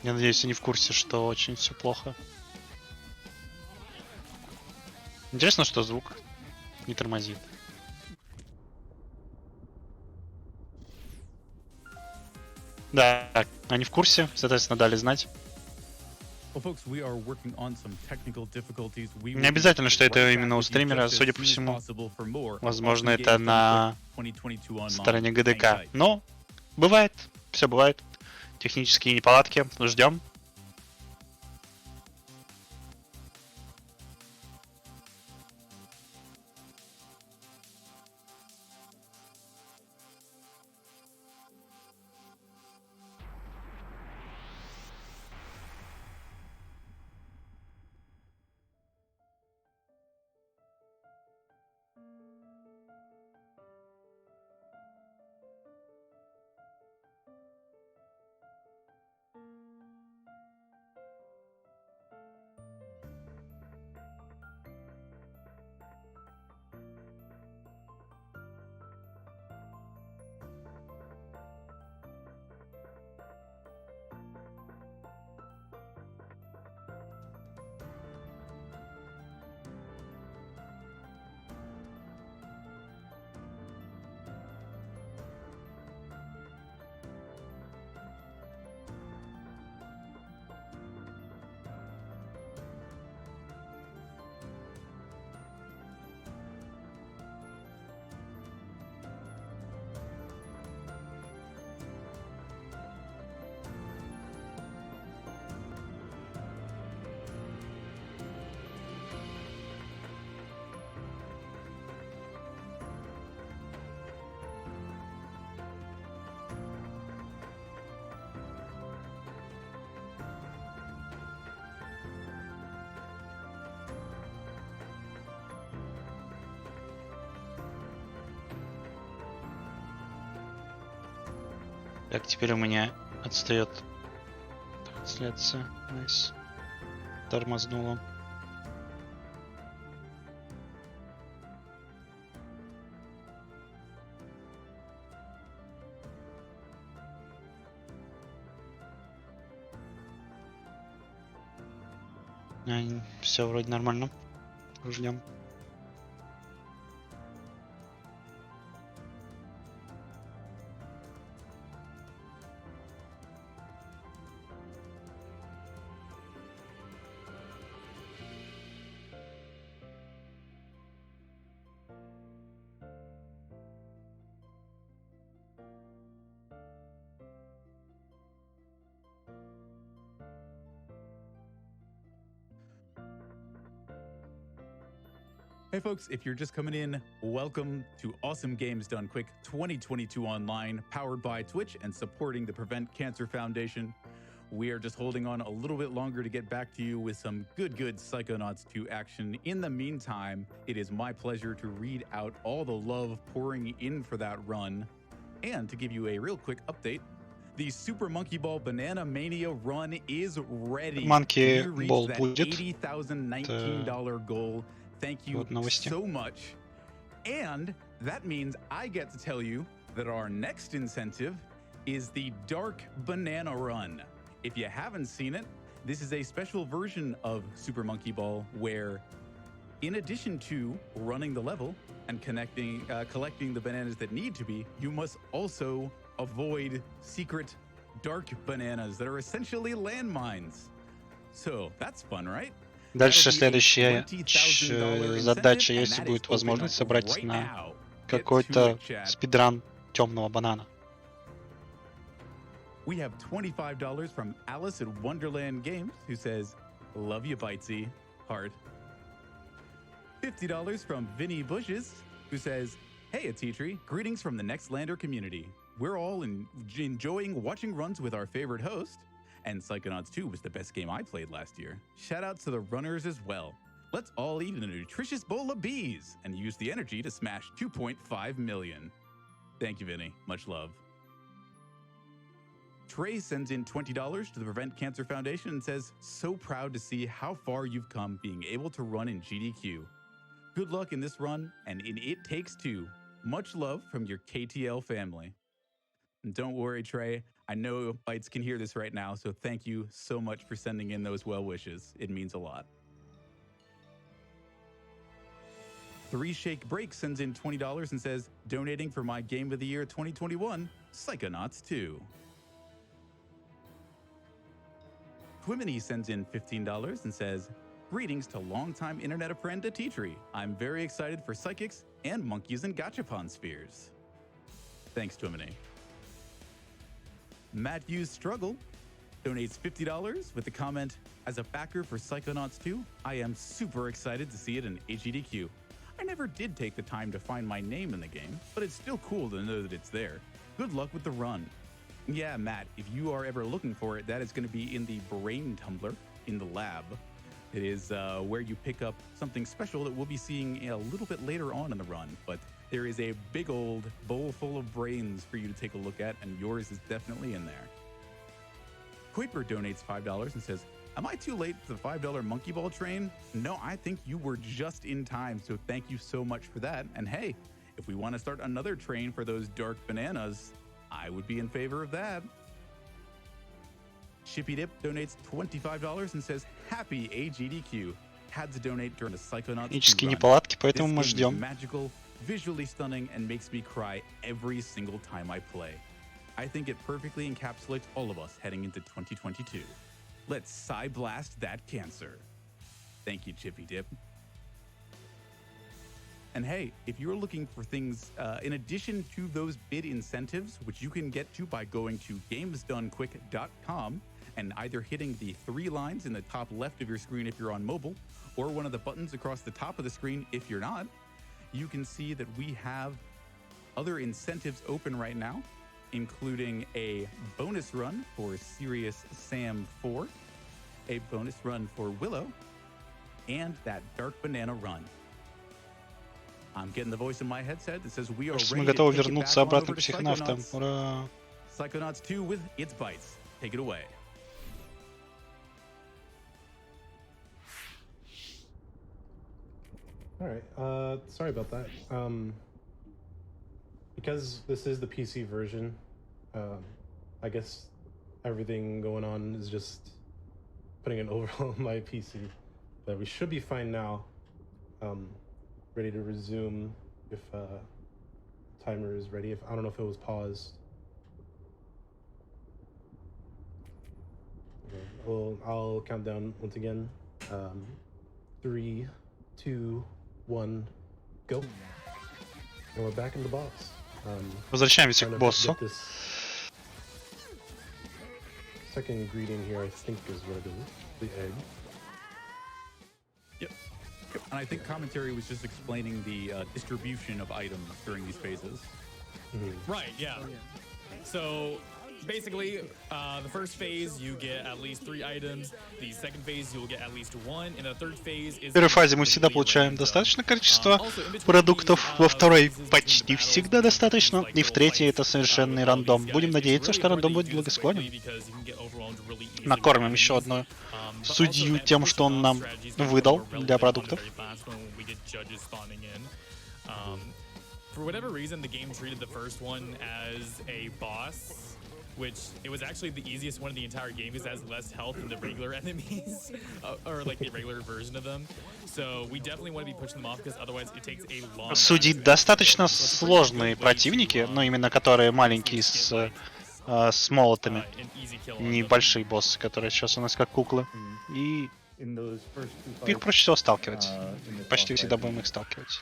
Я надеюсь, они в курсе, что очень все плохо. Интересно, что звук не тормозит. Да, они в курсе, соответственно, дали знать. Well, folks, we are working on some technical difficulties. We Не обязательно, что это именно у стримера, судя по всему. Возможно, это на стороне ГДК. Но бывает, все бывает. Технические неполадки, ждем. Так, теперь у меня отстает трансляция. Найс. Тормознуло. Все вроде нормально. Ждем. Hey folks, if you're just coming in, welcome to Awesome Games Done Quick 2022 online, powered by Twitch and supporting the Prevent Cancer Foundation. We are just holding on a little bit longer to get back to you with some good Psychonauts 2 action. In the meantime, it is my pleasure to read out all the love pouring in for that run and to give you a real quick update. The Super Monkey Ball Banana Mania run is ready. Monkey We reached Ball that будет. $80,019 goal. Thank you Вот новости. so much. And that means I get to tell you that our next incentive is the Dark Banana Run. If you haven't seen it, this is a special version of Super Monkey Ball where, in addition to running the level and collecting the bananas that need to be, you must also avoid secret dark bananas that are essentially landmines. So that's fun, right? Дальше следующая задача, если будет возможность, собрать на какой-то спидран темного банана. We have $25 from Alice at Wonderland Games, who says, "Love you, Bytesy, heart." $50 from Vinny Bushes, who says, "Hey, Atitri, greetings from the Next Lander community. We're all enjoying watching runs with our favorite host, and Psychonauts 2 was the best game I played last year. Shout out to the runners as well. Let's all eat a nutritious bowl of bees and use the energy to smash 2.5 million." Thank you, Vinny. Much love. Trey sends in $20 to the Prevent Cancer Foundation and says, "So proud to see how far you've come being able to run in GDQ. Good luck in this run and in It Takes Two. Much love from your KTL family." And don't worry, Trey. I know Bytes can hear this right now, so thank you so much for sending in those well wishes. It means a lot. 3 Shake Break sends in $20 and says, "Donating for my Game of the Year 2021, Psychonauts 2. Twimini sends in $15 and says, "Greetings to longtime internet friend Atitri. I'm very excited for Psychics and Monkeys and Gachapon Spheres." Thanks, Twimini. Matthew's Struggle donates $50 with the comment, "As a backer for Psychonauts 2, I am super excited to see it in AGDQ. I never did take the time to find my name in the game, but it's still cool to know that it's there. Good luck with the run." Yeah, Matt, if you are ever looking for it, that is going to be in the Brain Tumbler in the lab. It is where you pick up something special that we'll be seeing a little bit later on in the run, but there is a big old bowl full of brains for you to take a look at, and yours is definitely in there. Kuiper donates $5 and says, "Am I too late for the $5 Monkey Ball train? No, I think you were just in time, so thank you so much for that. And hey, if we want to start another train for those dark bananas, I would be in favor of that." Shippy Dip donates $25 and says, "Happy AGDQ. Had to donate during the Psychonauts 2 Технические run. неполадки, поэтому мы This game is ждем. magical, visually stunning, and makes me cry every single time I play. I think it perfectly encapsulates all of us heading into 2022. Let's Psy-blast that cancer." Thank you, Chippy Dip. And hey, if you're looking for things in addition to those bid incentives, which you can get to by going to gamesdonequick.com and either hitting the 3 lines in the top left of your screen if you're on mobile, or one of the buttons across the top of the screen if you're not, you can see that we have other incentives open right now, including a bonus run for Serious Sam 4, a bonus run for Willow, and that Dark Banana run. I'm getting the voice in my headset that says we are Кажется, ready мы готовы to take it вернуться back on обратно over к to психонавтам. Psychonauts. Ура! Psychonauts 2 with ItzBytez. Take it away. All right. Sorry about that. Because this is the PC version, I guess everything going on is just putting an overhaul on my PC. But we should be fine now. Ready to resume if timer is ready. If I don't know if it was paused. Okay. Well, I'll count down once again. 3, 2, 1, go. And we're back in the box. Возвращаемся Trying к to боссу. get this second ingredient here, I think, is what it is. The egg. Yep. And I think commentary was just explaining the distribution of items during these phases. Right, yeah. So basically, the first phase you get at least 3 items, the second phase you'll get at least 1, and the third phase is... В первой фазе мы всегда получаем достаточное количество продуктов, во второй почти всегда достаточно, и в третьей это совершенный рандом. Будем надеяться, что рандом будет благосклонен. Накормим еще одну судью тем, что он нам выдал для продуктов. For whatever reason, the game treated the first one as a boss, which it was actually the easiest one in the entire game because it has less health than the regular enemies, or like the regular version of them. So we definitely want to be pushing them off because otherwise it takes a long time. Судьи достаточно сложные противники, но именно которые маленькие с молотами. Небольшие боссы, которые сейчас у нас как куклы. И их проще всего сталкивать. Почти всегда будем их сталкивать.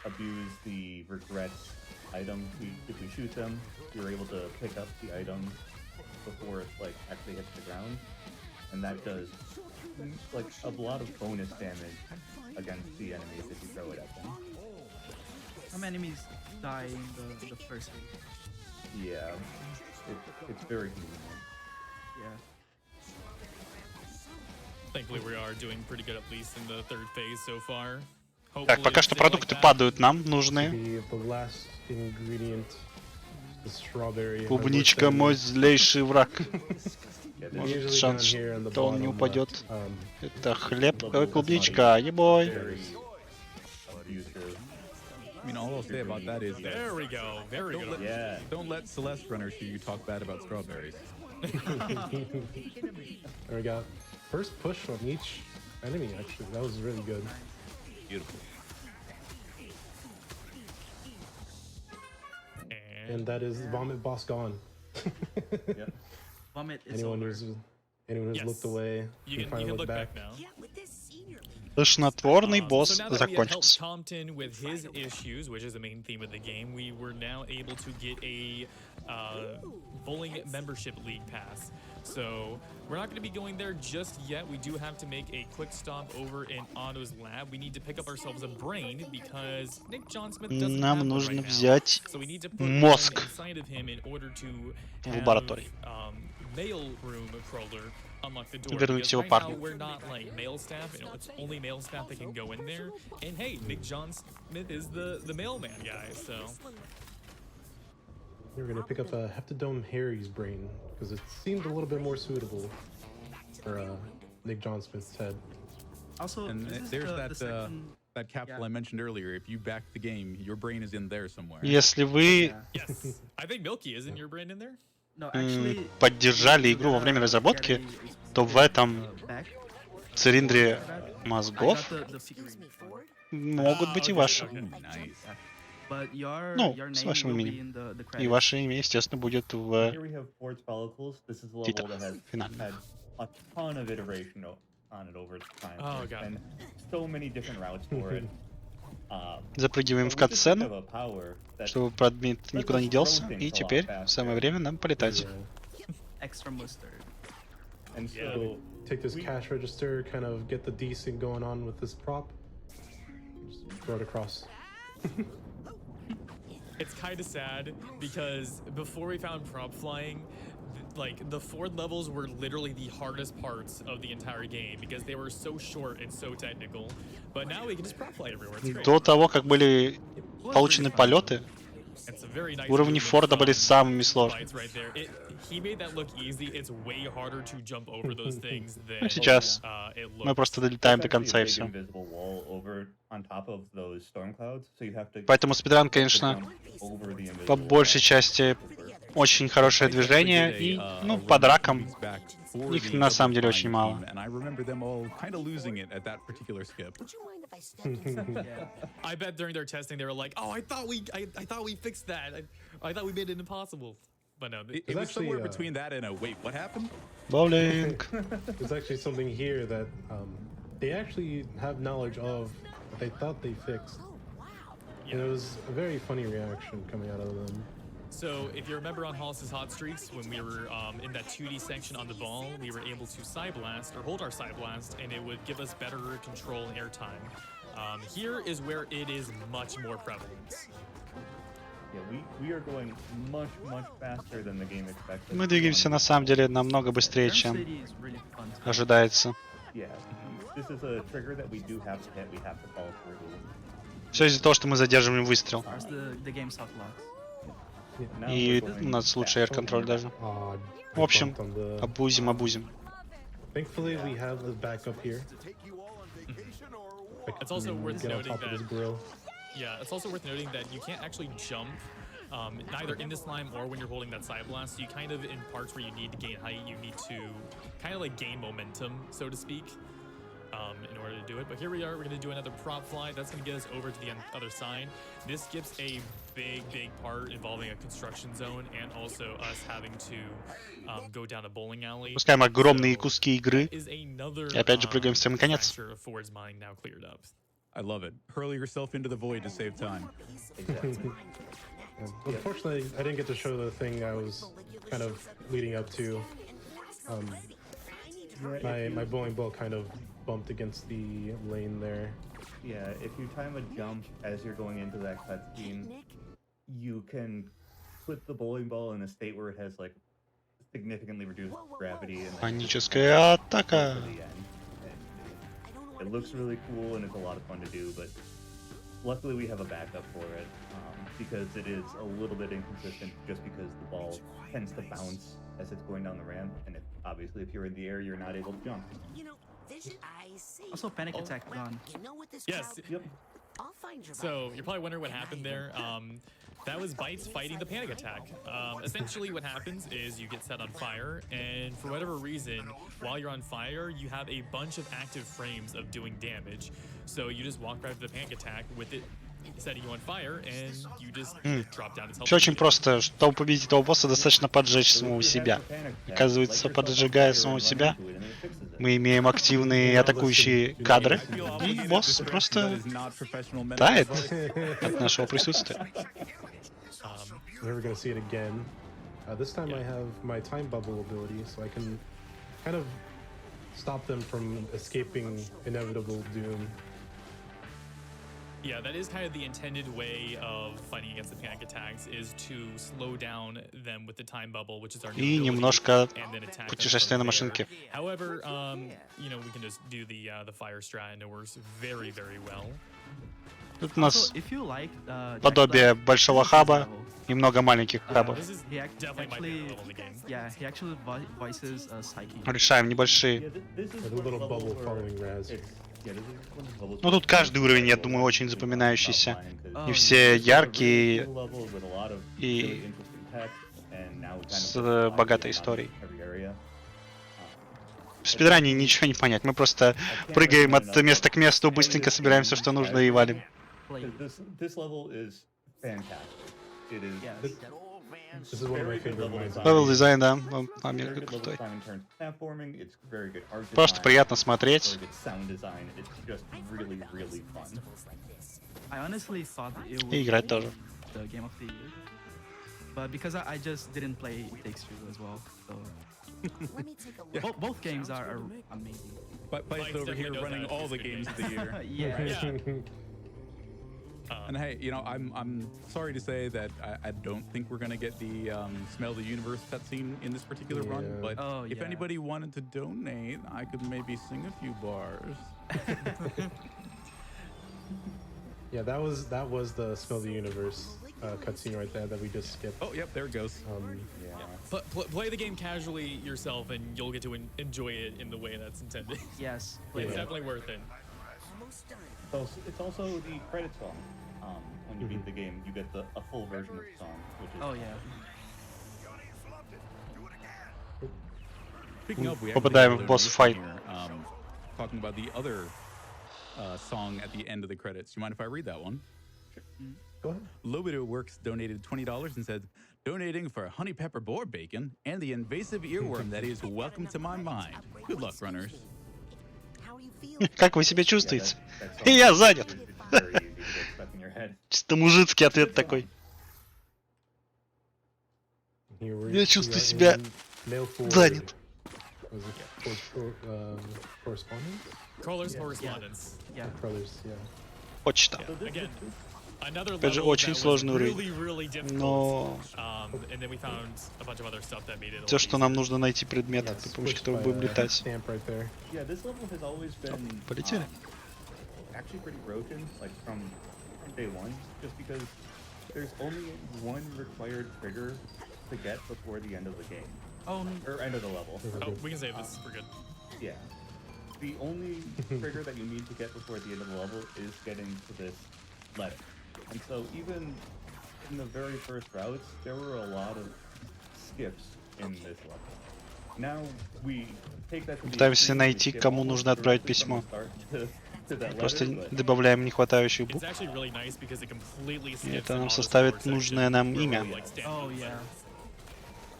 Items, if we shoot them, you're able to pick up the item before it like actually hits the ground, and that does like a lot of bonus damage against the enemies if you throw it at them. Some enemies die in the first phase. Yeah, it's very convenient. Yeah. Thankfully, we are doing pretty good at least in the third phase so far. Так, пока что продукты падают нам нужные. Клубничка мой злейший враг. Может шанс, что он не упадет. Это хлеб, клубничка, ебой. I mean, all I'll say about that is There we go. Very good. don't let Celeste runners hear you talk bad about strawberries. There we go. First push on each enemy, actually. That was really good. Beautiful. And that is Vomit Boss gone. Yep. Vomit is Anyone over. who's looked away, You can finally look back back. now. Тошнотворный босс So now that we had helped закончился. Compton with his issues, which is the main theme of the game, we were now able to get a bowling membership league pass. So we're not going to be going there just yet. We do have to make a quick stop over in Otto's lab. We need to pick up ourselves a brain because Nick John Smith doesn't Нам have one нужно right now. взять So we need to put мозг one inside of him in order to в have, лаборатории. mail room crawler unlock the door. Вернуть Because его right now парню. we're not like mail staff, and it's only mail staff that can go in there. And hey, Nick John Smith is the mailman guy, so. We're gonna pick up Heptadome Harry's brain because it seemed a little bit more suitable for Nick John Smith's head. Also, And this is there's the that second... that capsule I mentioned earlier. If you back the game, your brain is in there somewhere. Если вы Yes. I think Milky, isn't your brand in there? No, actually, поддержали игру во время разработки, то в этом цилиндре мозгов могут быть и ваши. Ну, с вашим именем. И ваше имя, естественно, будет в Here we have Ford's Follicles. This is a level that титрах has финальных. had a ton of iteration on it over time. Oh, There's God. been so many different routes for it. Запрыгиваем в катсцену, чтобы предмет никуда не делся, и теперь самое время нам полетать. Extra mustard. And so Take this cash register, kind of get the desync going on with this prop. Just throw it across. It's kind of sad because before we found prop flying, like the Ford levels were literally the hardest parts of the entire game because they were so short and so technical. But now we can just prop fly everywhere. It's great. До того, как были получены полеты, It's a very nice Уровни movement Форда были from самыми сложными. Bytes right there. He made that look easy. It's way harder to jump over those things Ну, than сейчас it мы looks. просто долетаем до There's actually конца a и big все. invisible wall over on top of those storm clouds, so you have to Поэтому спидран, jump конечно, over the invisible по большей wall. части очень хорошее движение, и, ну, по дракам их на самом деле очень мало. And I remember them all kind of losing it at that particular skip. I bet during their testing they were like, "Oh, I thought we fixed that. I thought we made it impossible." But no, It There's was actually, somewhere between that and a wait, what happened? Боулинг. There's actually something here that they actually have knowledge of that they thought they fixed. And it was a very funny reaction coming out of them. so if you remember on Hollis's Hot Streaks, when we were in that 2D section on the ball, we were able to side blast or hold our side blast, and it would give us better control and airtime. Here is where it is much more prevalent. Yeah, we are going much faster than the game expected. Мы двигаемся на самом деле намного быстрее, Germ чем City is really fun to ожидается. Yeah, this is a trigger that we do have to hit. We have to follow through. Все из-за того, что мы задерживаем выстрел. Because the game sucks lots. Now И we're у going нас лучший fast. air-контроль даже. I В общем, bumped on the- абузим. Thankfully, we have the backup here. I It's also can worth get on noting top of this that- grill. Yeah, it's also worth noting that you can't actually jump neither in this slime or when you're holding that side blast. You kind of, in parts where you need to gain height, you need to kind of like gain momentum, so to speak, in order to do it. But here we are, we're going to do another prop fly. That's going to get us over to the other side. This skips a big part involving a construction zone and also us having to go down a bowling alley. Пускаем огромные So куски игры. is another, И опять же прыгаем в самый конец. factor of Ford's mind now cleared up. I love it. Hurl yourself into the void to save time. Unfortunately, I didn't get to show the thing I was kind of leading up to. My bowling ball kind of bumped against the lane there. Yeah, if you time a jump as you're going into that cutscene, you can put the bowling ball in a state where it has like significantly reduced gravity and then Паническая атака. to the end. It looks really cool and it's a lot of fun to do, but luckily we have a backup for it because it is a little bit inconsistent just because the ball tends to bounce as it's going down the ramp, and obviously if you're in the air, you're not able to jump. Also, panic attack gone. Yes. Yep. So you're probably wondering what happened there. That was Bytes fighting the panic attack. Essentially what happens is you get set on fire, and for whatever reason, while you're on fire, you have a bunch of active frames of doing damage. So you just walk right to the panic attack with it setting you on fire, and you just drop down as health. Все очень просто. Чтобы победить этого босса, достаточно поджечь самого себя. Оказывается, поджигая самого себя, мы имеем активные атакующие кадры, и босс просто тает от нашего присутствия. Never gonna see it again. This time I have my time bubble ability, so I can kind of stop them from escaping inevitable doom. Yeah, that is kind of the intended way of fighting against the panic attacks, is to slow down them with the time bubble, which is our new И ability, немножко and then attack them путешествия на from there. машинке. However, you know, we can just do the fire strat, and it works very well. Тут у нас Also, if you like подобие Jack Black, большого this is his хаба level. и много маленьких хабов. This is He definitely my favorite level in the game. Yeah, he actually voices Psyche. Решаем небольшие. Yeah, this is There's a one little level bubble where following Raz. it's- yeah, this is one of the levels Ну тут where каждый уровень, я думаю, очень запоминающийся. И все яркие и с богатой историей. В спидране ничего не понять, мы просто прыгаем от места к месту, быстренько собираем все, что нужно, и валим. Play. This level is fantastic. It is Yeah. This is one of my favorite lines. Левел дизайн, да, он very мега good level крутой. design in terms of platforming. It's very good art Просто design, приятно смотреть. very good sound design. It's just really fun. I honestly thought it would И играть be тоже. the game of the year, but because I just didn't play It Takes Two as well, so both games are amazing. But Bytes over definitely here knows running how to all the choose games good of the year. Yeah. And hey, you know, I'm sorry to say that I don't think we're gonna get the Smell the Universe cutscene in this particular run. Yeah. But Oh, if yeah. anybody wanted to donate, I could maybe sing a few bars. Yeah, that was the Smell the Universe cutscene right there that we just skipped. Oh, yep, there it goes. But play the game casually yourself, and you'll get to enjoy it in the way that's intended. Yes. It's definitely worth it. So it's also the credit song. When you beat the game, you get a full version of the song, which is Oh yeah. Speaking of, we Попадаем actually в boss have another fight. note here, talking about the other song at the end of the credits. Do you mind if I read that one? Go ahead. Lobido Works donated $20 and said, donating for honey pepper boar bacon and the invasive earworm that is welcome to my mind. Good luck, runners. Как вы себя чувствуете? that song Я занят. is very easy to get stuck in your head. Чисто мужицкий ответ такой. Here Я we чувствую are себя in mail forward. занят. Was it correspondence? Crawler's correspondence. Yeah. Brothers, yeah. Почта. Again, another Опять же, level очень that was сложный уровень. really difficult. Но And then we found a bunch of other stuff that made it a все, lot что нам easier. нужно найти предмет, Got при помощи switched которого by будем a летать. stamp right there. Yeah, this level has always been Полетели. actually pretty broken, like from day one, just because there's only one required trigger to get before the end of the game, Oh, or end of the level. Oh, we can save this. We're good. Yeah. The only trigger that you need to get before the end of the level is getting to this letter. And so even in the very first routes, there were a lot of skips in this level. Now we take that to the Пытаемся extreme, we найти, skip кому almost нужно отправить directly from письмо. the start to that Просто letter, but добавляем нехватающих It's букв. actually really nice because it completely И skips это an нам auto составит score нужное section нам where имя. we're, like, standing oh on yeah. letters.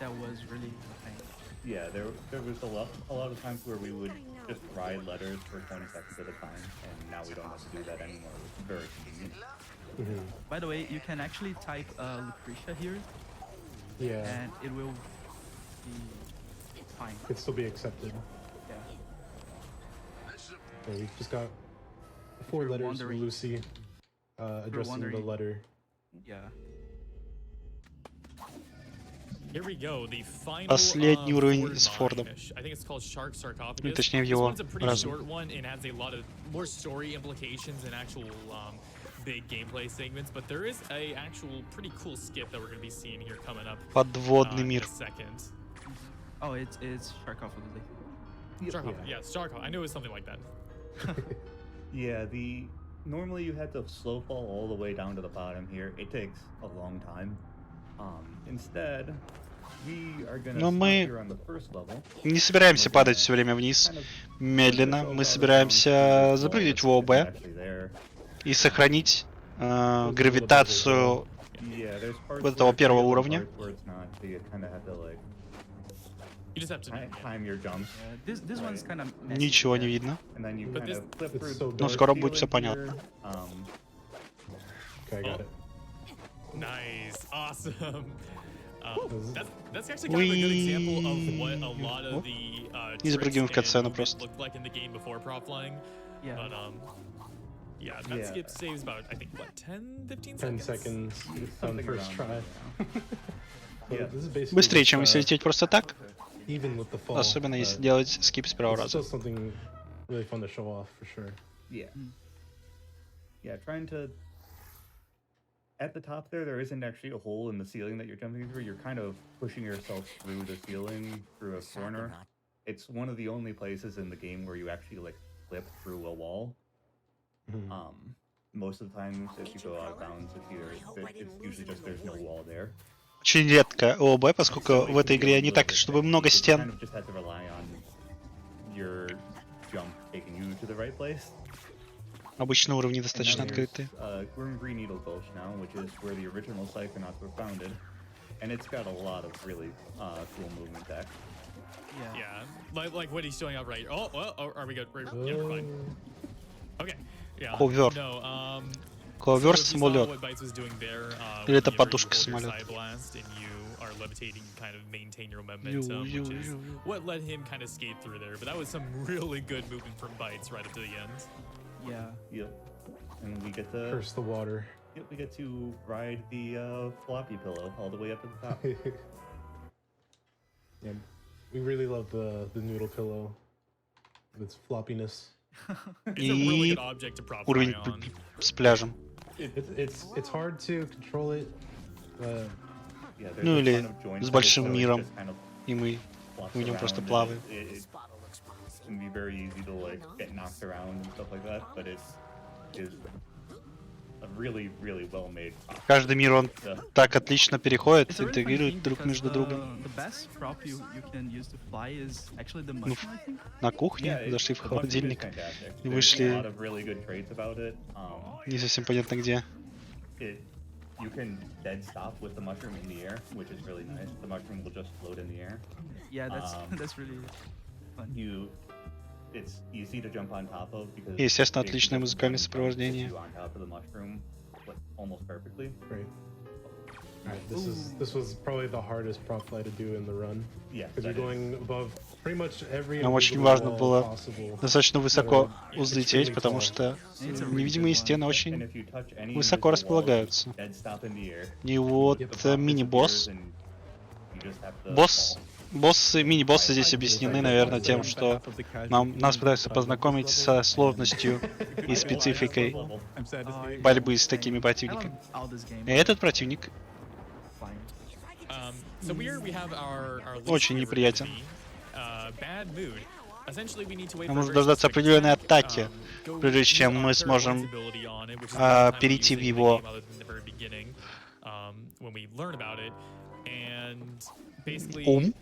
That was really nice. yeah, there was a lot of times where we would just write letters for 20 seconds at a time, and now we don't have to do that anymore, which is very convenient. By the way, you can actually type Lucretia here, Yeah, and it will be fine. could still be accepted. Yeah. Yeah, we've just got 4 you're letters wondering- from Lucy addressing the wondering- letter. Yeah. Here we go, the final Последний уровень Ford с Фордом. mine. I think it's called Shark Ну, Sarcophagus. точнее, в This его one's a pretty разум. short one and has a lot of more story implications and actual big gameplay segments, but there is a actual pretty cool skip that we're going to be seeing here coming up Подводный in мир. a second. Oh, it's Sharkophagus. Sarcophagus, yeah, Sarcophagus. I knew it was something like that. Yeah, normally you had to slow fall all the way down to the bottom here. It takes a long time. Instead, we are gonna Но stop мы here on the first level. Не собираемся падать все время вниз. Kind of Медленно. Мы собираемся запрыгнуть в ОБ actually there. и сохранить гравитацию Yeah, there's parts вот этого where it's первого real and уровня. parts where it's not, so you kind of have to like You just have to. time your jumps, This one's kind of messy. Ничего не видно. and then you But kind this- of flip It's through. so the dark. скоро будет всё ceiling понятно. here. Okay, I got Oh. it. Nice, awesome. This- That's actually kind of a good example of what a Whee! lot Оп. of the Не запрыгиваем в tricks and катсцену movement просто. looked like in the game before prop flying. Yeah. But yeah, that Yeah. skip saves about I think what 10-15 10 seconds. seconds on Something first around try. there, So Yeah. this is basically Быстрее, just, чем если лететь просто так. even with the fall. Особенно если but делать скип с первого it's раза. still something really fun to show off for sure. Yeah. Yeah, trying to. At the top there isn't actually a hole in the ceiling that you're jumping through. You're kind of pushing yourself through the ceiling, through a corner. It's one of the only places in the game where you actually like flip through a wall. Most of the times, if you go out of bounds, it's usually just there's no wall there. Очень редко ОБ, поскольку в этой игре не так, чтобы много You kind стен. of just have to rely on your jump taking you to the right place. Обычно уровни And достаточно now there's, открытые. we're in Green Needle Gulch now, which is where the original Psychonauts were founded, and it's got a lot of really cool movement tech. Yeah. Yeah, like what he's showing up right. Oh, well, are we good? Yeah, we're fine. Okay. Yeah. Ковер. No. Ковер So if you saw самолет. what BytezBytez was doing there, Или это whenever you подушка hold your самолета. side blast and you are levitating, you kind of maintain your momentum, which is what let him kind of skate through there. But that was some really good movement from Bytes right up to the end. Yeah. Yep. And we get to Curse the water. yep, we get to ride the floppy pillow all the way up to the top. Yeah, we really love the noodle pillow. With its floppiness. It's a really И good object to prop fly уровень on. с пляжем. It's hard to control it. Yeah, there's Ну a или ton of joints с to it, большим so it миром, just kind of и мы flops в нем просто around, and плаваем. it can be very easy to like get knocked around and stuff like that, but it is a really, really well made prop. Каждый мир он Да. так отлично переходит, It's a really fun интегрирует thing друг because между другом. the best prop you can use to fly is actually the Ну, mushroom, I think. на кухне Yeah, зашли в the mushroom is холодильник, fantastic. и There's a вышли lot of really good traits about it. не совсем понятно где. You can dead stop with the mushroom in the air, which is really nice. The mushroom will just float in the air. Yeah, that's Um, that's really fun. It's easy to jump on top of because И, естественно, it отличное just музыкальное runs сопровождение. you on top of the mushroom, like, almost perfectly. Right. Alright, this was probably the hardest prop fly to do in the run. Yeah, Because you're that is- going above pretty much every Нам очень invisible важно wall было possible. достаточно высоко Extremely взлететь, tall. потому что It's a really невидимые good one. стены And очень if you touch any высоко invisible wall, располагаются. dead stop in the air. И вот The prop мини-босс, disappears and you just have to босс, fall. боссы, мини-боссы здесь объяснены, наверное, тем, что нас пытаются познакомить со сложностью и спецификой Level. I'm sad to see. борьбы с такими I love противниками. all this game. И этот противник Flying. So here we have our least Очень favorite неприятен. enemy, bad mood. Essentially, we need to wait Нам for a нужно very дождаться specific определенной attack, атаки, go прежде use чем our мы Paragon's сможем ability on it, which is the first time перейти we're в using the его game other than the very beginning, when we learn about it, and basically ум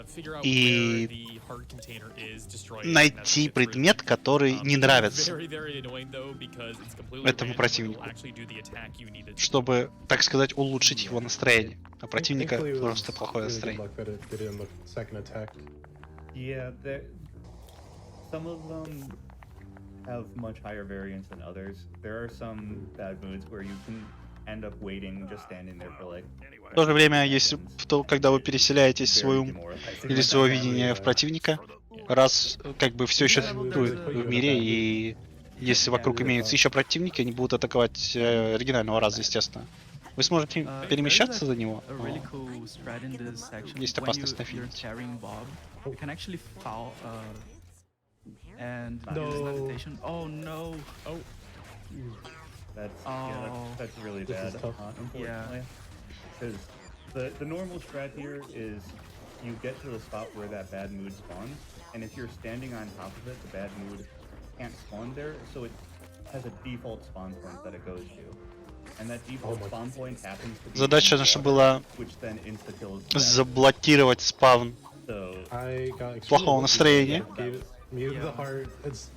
figure out и where the hard container is, destroy it, and that's найти it through. предмет, который не It's нравится, very, very annoying, though, because it's completely этому random. It противнику. will actually do the attack you need it to. чтобы, так сказать, улучшить его настроение. А противника Thankfully, it was просто плохое really good настроение. luck that it did in the second attack. Yeah, some of them have much higher variance than others. There are some bad moods where you can end up waiting, just standing there for like. В то же время, если когда вы переселяетесь свой ум demoralizing. или свое видение в противника, раз как бы все еще существует в мире, и если вокруг имеются еще противники, они будут атаковать оригинального раза, естественно. Вы сможете перемещаться за него. A really cool strat in this section. Есть When опасность на you're Фениксе. carrying Bob, you can actually fall and No. use levitation. Oh no! That's really This bad, is tough. unfortunately. Because the normal strat here is you get to the spot where that bad mood spawns, and if you're standing on top of it, the bad mood can't spawn there, so it has a default spawn point that it goes to. And that default spawn point happens to be Задача in наша water, была which then insta-kills the bad. заблокировать спавн So I got extremely плохого lucky. настроения. Gave it- muted the heart. It's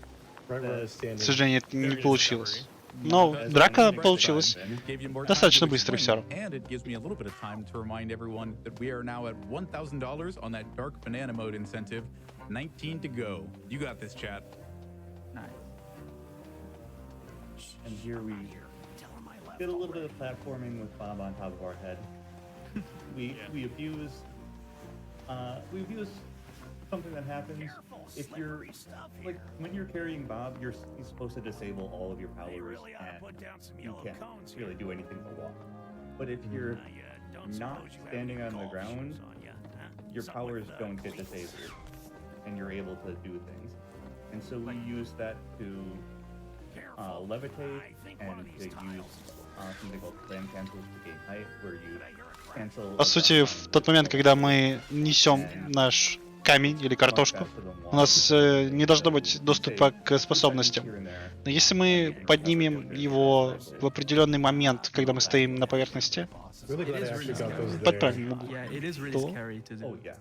right where I was standing. К сожалению, это не Very получилось. discovery. Но As драка an получилась. exercise, Gave you more time Достаточно to быстро explain, всё равно. And it gives me a little bit of time to remind everyone that we are now at $1,000 on that dark banana mode incentive. 19 to go. You got this, chat. Nice. And here we get a little bit of platforming with Bob on top of our head. We abuse something that happens if you're like when you're carrying Bob, he's supposed to disable all of your powers and you can't really do anything but walk. But if you're not standing on the ground, your powers don't get disabled and you're able to do things. And so we use that to levitate and to use something called flame cancels to gain height, where you cancel. По сути, в тот момент, когда мы несем наш камень или картошку, у нас не должно быть доступа к способностям. Но если мы поднимем его в определенный момент, когда мы стоим на поверхности, Really glad I actually got those there. подправим угол, Yeah, it is really то scary to do. Oh yeah.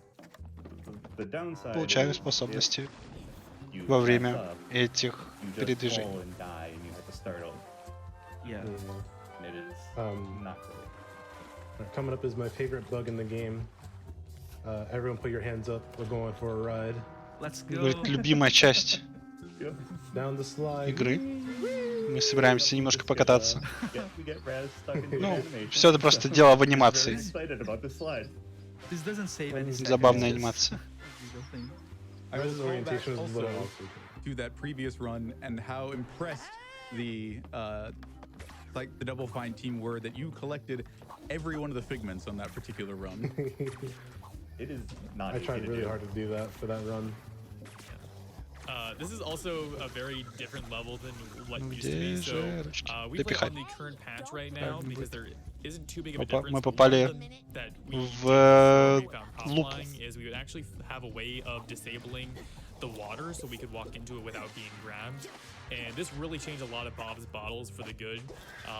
The downside получаем is способности if you во mess время up, этих you just передвижений. fall and die and you have to start over. Yeah. And it is not good. Coming up is my favorite bug in the game. Everyone put your hands up. We're going for a ride. Let's go. Говорит, любимая часть Down the slide. игры. Мы собираемся немножко покататься. We get Raz stuck in the Ну, animation. все это просто дело в Very анимации. excited about this slide. This doesn't save any seconds, Забавная just анимация. usual thing. I will Raz's throw back orientation is a also little to that previous run and how impressed the like the Double Fine team were that you collected every one of the figments on that particular run. It is not I easy tried to really do. hard to do that for that run. This is also a very different level than what used to be. So we play on the current patch right now because there isn't too big of a difference. Мы попали That we в found луп. flying is we would actually have a way of disabling the water so we could walk into it without being grabbed. And this really changed a lot of Bob's bottles for the good.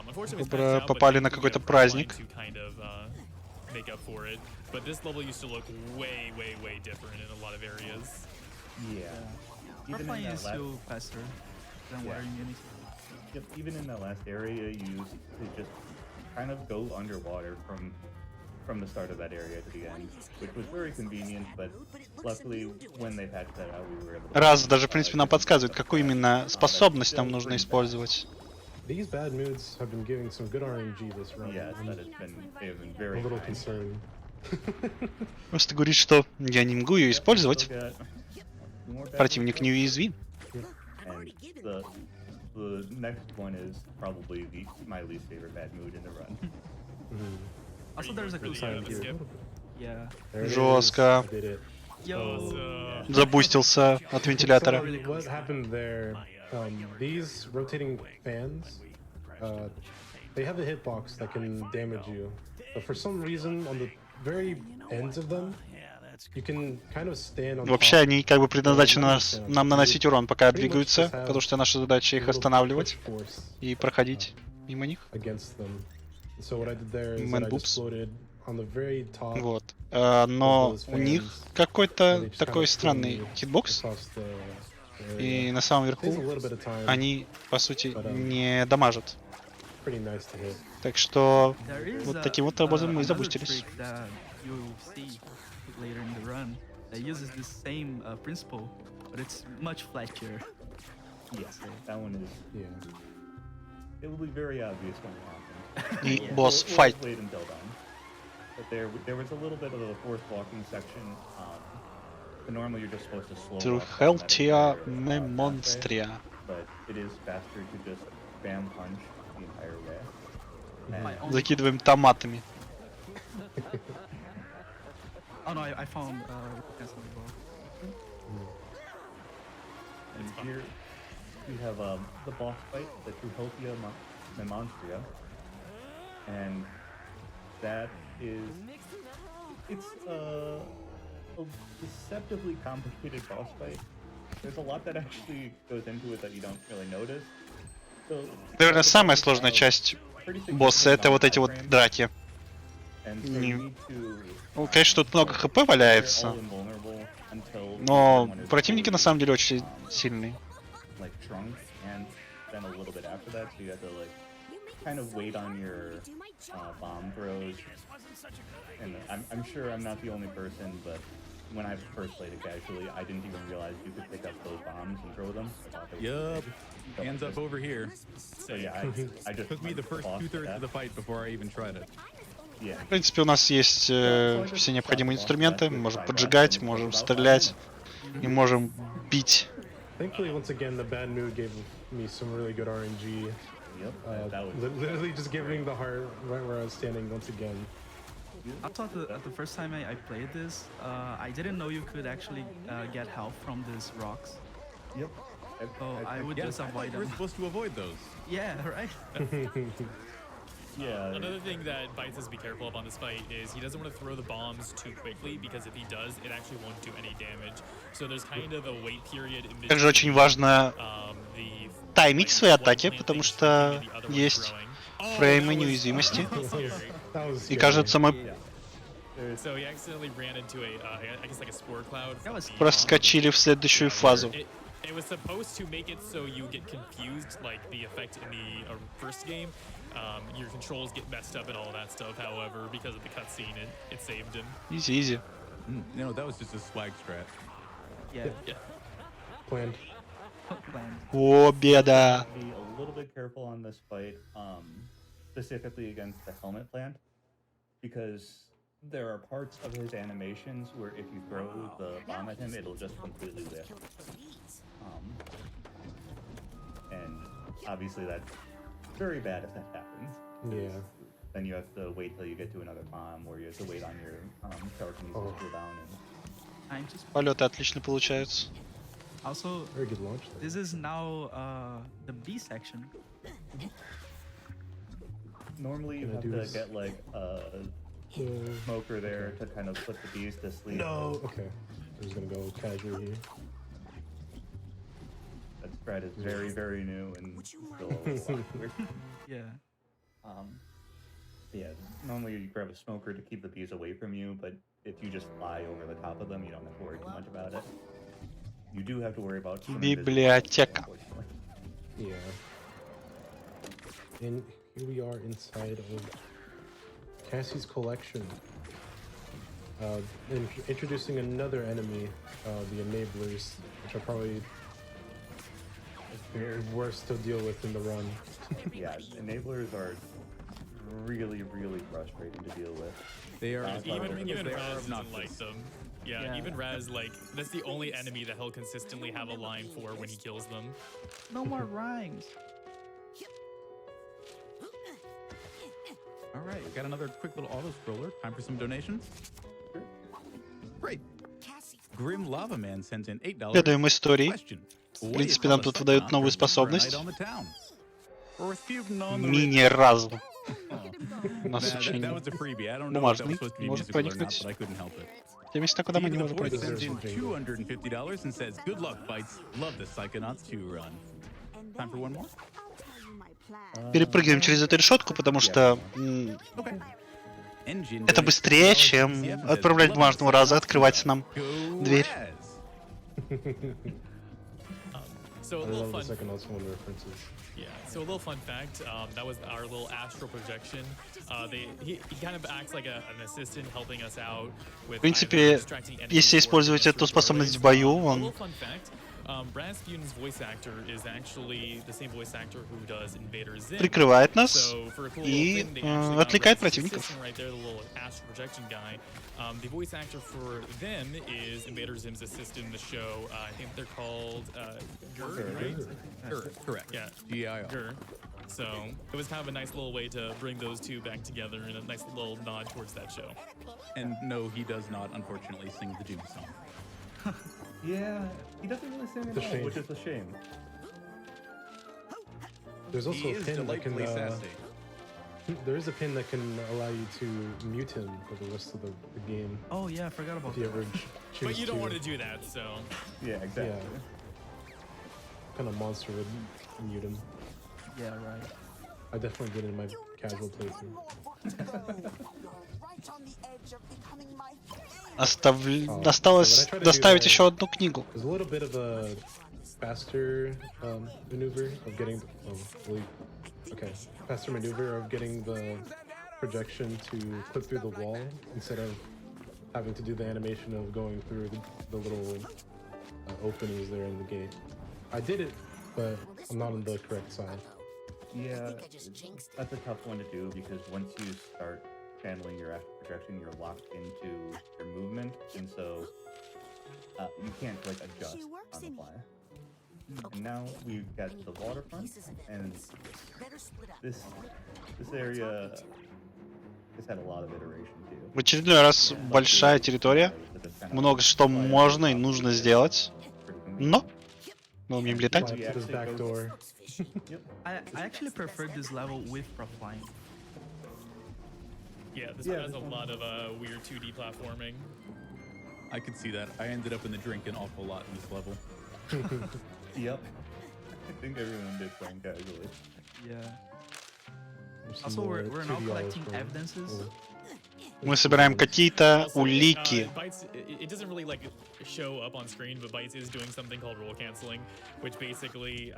Unfortunately, it's patched out, but Попали на we какой-то have праздник. to kind of make up for it. But this level used to look way different in a lot of areas. Yeah. Our Even in flying that is last, still faster than Yeah. wearing anything. yep, even in that last area, you used to just kind of go underwater from the start of that area to the end, which was very convenient. But luckily, when they patched that out, we were able to. Раз даже, в принципе, нам подсказывает, какую именно способность нам нужно использовать. These bad moods have been giving some good RNG this round. Yes, I'm they have been a very little kind. concerned. Просто говорит, что я не могу ее использовать. Still got two more bad Противник moves. неуязвим. And the next one is probably my least favorite bad mood in the run. Also, there's a For the, good the skip. Yeah. There it is. Жестко. I did it. Yo. So, Забустился от вентилятора. So what happened there? These rotating fans, they have a hitbox that can damage you, but for some reason on the very ends of them, you can kind of stand on Вообще top. они как бы предназначены нам наносить урон, пока двигаются, потому что наша задача их останавливать и проходить мимо них. Against them. So what I did there is Man that I boobs. just floated on the very top. Вот. Но у них какой-то такой странный хитбокс, и на самом верху они, по сути, не дамажат. Pretty nice to hit. Так что There is вот таким вот образом мы и another забустились. trick that you'll see later in the run that uses the same principle, but it's much flashier. Yes, that one is. Yeah. It will be very obvious when it happens. И Yeah. босс We'll файт. wait until then. But there was a little bit of a forced walking section. But normally you're just supposed to slow To walk down that Heltia entire, me pathway, monstria. But it is faster to just spam punch the entire way. My And only- Закидываем томатами. Oh no, I found weakness on the ball. And here we have the boss fight, the Truheltia Monstria, and that is it's a deceptively complicated boss fight. There's a lot that actually goes into it that you don't really notice. So, Наверное, самая сложная часть босса — это вот эти вот драки. And so you need to, Ну, конечно, тут много хп they're валяется, all invulnerable until но someone is противники на самом деле очень сильные. like shrunk, and then a little bit after that, so you have to like kind of wait on your bomb throws. And I'm sure I'm not the only person, but when I first played it casually, I didn't even realize you could pick up those bombs and throw them. I thought they were Yup. big. Hands up over here. So yeah, I just Took me the went first boss to 2/3 that. of the fight before I even tried it. Yeah. В принципе, у нас есть все необходимые инструменты. Мы можем поджигать, можем стрелять и можем бить. Thankfully, once again, the bad mood gave me some really good RNG. Yep. That was Literally just giving the heart right where I was standing once again. I thought at the first time I played this, I didn't know you could actually get health from these rocks. Yep. So I would Yeah, just I thought avoid you were them. supposed to avoid those. Yeah, right? Yeah. Another thing that Bites has to be careful of on this fight is he doesn't want to throw the bombs too quickly, because if he does, it actually won't do any damage. So there's kind of a wait period in Также очень важно the таймить свои атаки, one потому plant что thing to the other one есть throwing. фреймы that was неуязвимости. scary. That was И scary. кажется, мы So he accidentally ran into I guess like a spore cloud. from was the проскочили в следующую фазу. It was supposed to make it so you get confused, like the effect in the first game. Your controls get messed up and all that stuff. However, because of the cutscene, it saved him. Изи-изи. No, that was just a swag strat. Yeah. Yeah. Planned. Planned. Победа! Be a little bit careful on this fight, specifically against the helmet plant, because there are parts of his animations where if you throw the bomb at him, it'll just completely lift. And obviously that's very bad if that happens. Yeah. Then you have to wait till you get to another bomb, or you have to wait on your telekinesis cooldown. And Time to Полеты отлично получаются. Also, Very good launch there. this is now the B section. Normally you Gonna have do to is- get like a smoker there to kind of put the bees to sleep. No. Okay. I'm just gonna go casual here. That strat is very, very new and still a little awkward. Yeah. Yeah, normally you grab a smoker to keep the bees away from you, but if you just fly over the top of them, you don't have to worry too much about it. You do have to worry about some Библиотека. unfortunately. Yeah. And here we are inside of Cassie's collection. Introducing another enemy, the enablers, which are probably worse to deal with in the run. Yeah, enablers are really, really frustrating to deal with. They are Even they are Raz doesn't obnoxious. like them. Yeah, Yeah. even Raz, like, that's the only enemy that he'll consistently have a line for when he kills them. No more rhymes. All right, got another quick little auto scroller. Time for some donations. Great. Grim Lava Man sends in $8. Следуем истории. Question. В принципе, нам тут выдают новую способность. Мини-разум. У нас That очень was a freebie. I don't know if that бумажный. was supposed to be Может musical or not, проникнуть. but I couldn't help it. Те места, куда мы не Steven можем the Fourth проникнуть. sends in $250 and says, "Good luck, Bites. Love the Psychonauts 2 run." Time for one more. Перепрыгиваем через эту решетку, потому что Engine это быстрее, чем отправлять бумажного раза, открывать нам дверь. So a I little love the fun. Psychonauts 1 references. Yeah. So a little fun fact. That was our little astral projection. He kind of acts like an assistant helping us out with. В принципе, если использовать эту способность в бою, A он little fun fact. Rasputin's voice actor is actually the same voice actor who does Invader Zim. прикрывает нас So for a cool и little thing, they actually got отвлекает Ras's противников. assistant right there, the little astral projection guy. The voice actor for them is Invader Zim's assistant in the show. I think they're called Gur, right? Correct. Yeah, GIR. Gur. So it was kind of a nice little way to bring those two back together and a nice little nod towards that show. And no, he does not, unfortunately, sing the Doom song. Yeah, he doesn't really sing at It's a all, shame. which is a shame. There's also He a is pin that can. delightfully sassy. There is a pin that can allow you to mute him for the rest of the game Oh yeah, I forgot about if you that. ever choose But you don't want to do that, so. Yeah, exactly. Yeah. Kind of monster would mute him. Yeah, right. I definitely did it in my casual playthrough. Осталось доставить еще одну книгу. There's a little bit of a faster maneuver of getting. Faster maneuver of getting the projection to clip through the wall instead of having to do the animation of going through the little openings there in the gate. I did it, but I'm not on the correct side. Yeah, that's a tough one to do because once you start channeling your astral projection, you're locked into your movement, and so you can't like adjust on the fly. And now we've got the waterfront, and this area has had a lot of iteration too. В очередной раз большая территория, много что можно и нужно сделать, но мы умеем летать. Fly up to this back door. I actually prefer this level with prop flying. Yeah, this Yeah, one has a this one- lot of weird 2D platforming. I could see that. I ended up in the drink an awful lot in this level. Yep. I think everyone did playing casually. Yeah. There's some Also, more we're now 2D collecting scrolling. evidences. Oh. Мы собираем какие-то Also, улики. Bytes, it doesn't really like show up on screen, but Bytes is doing something called roll canceling, which basically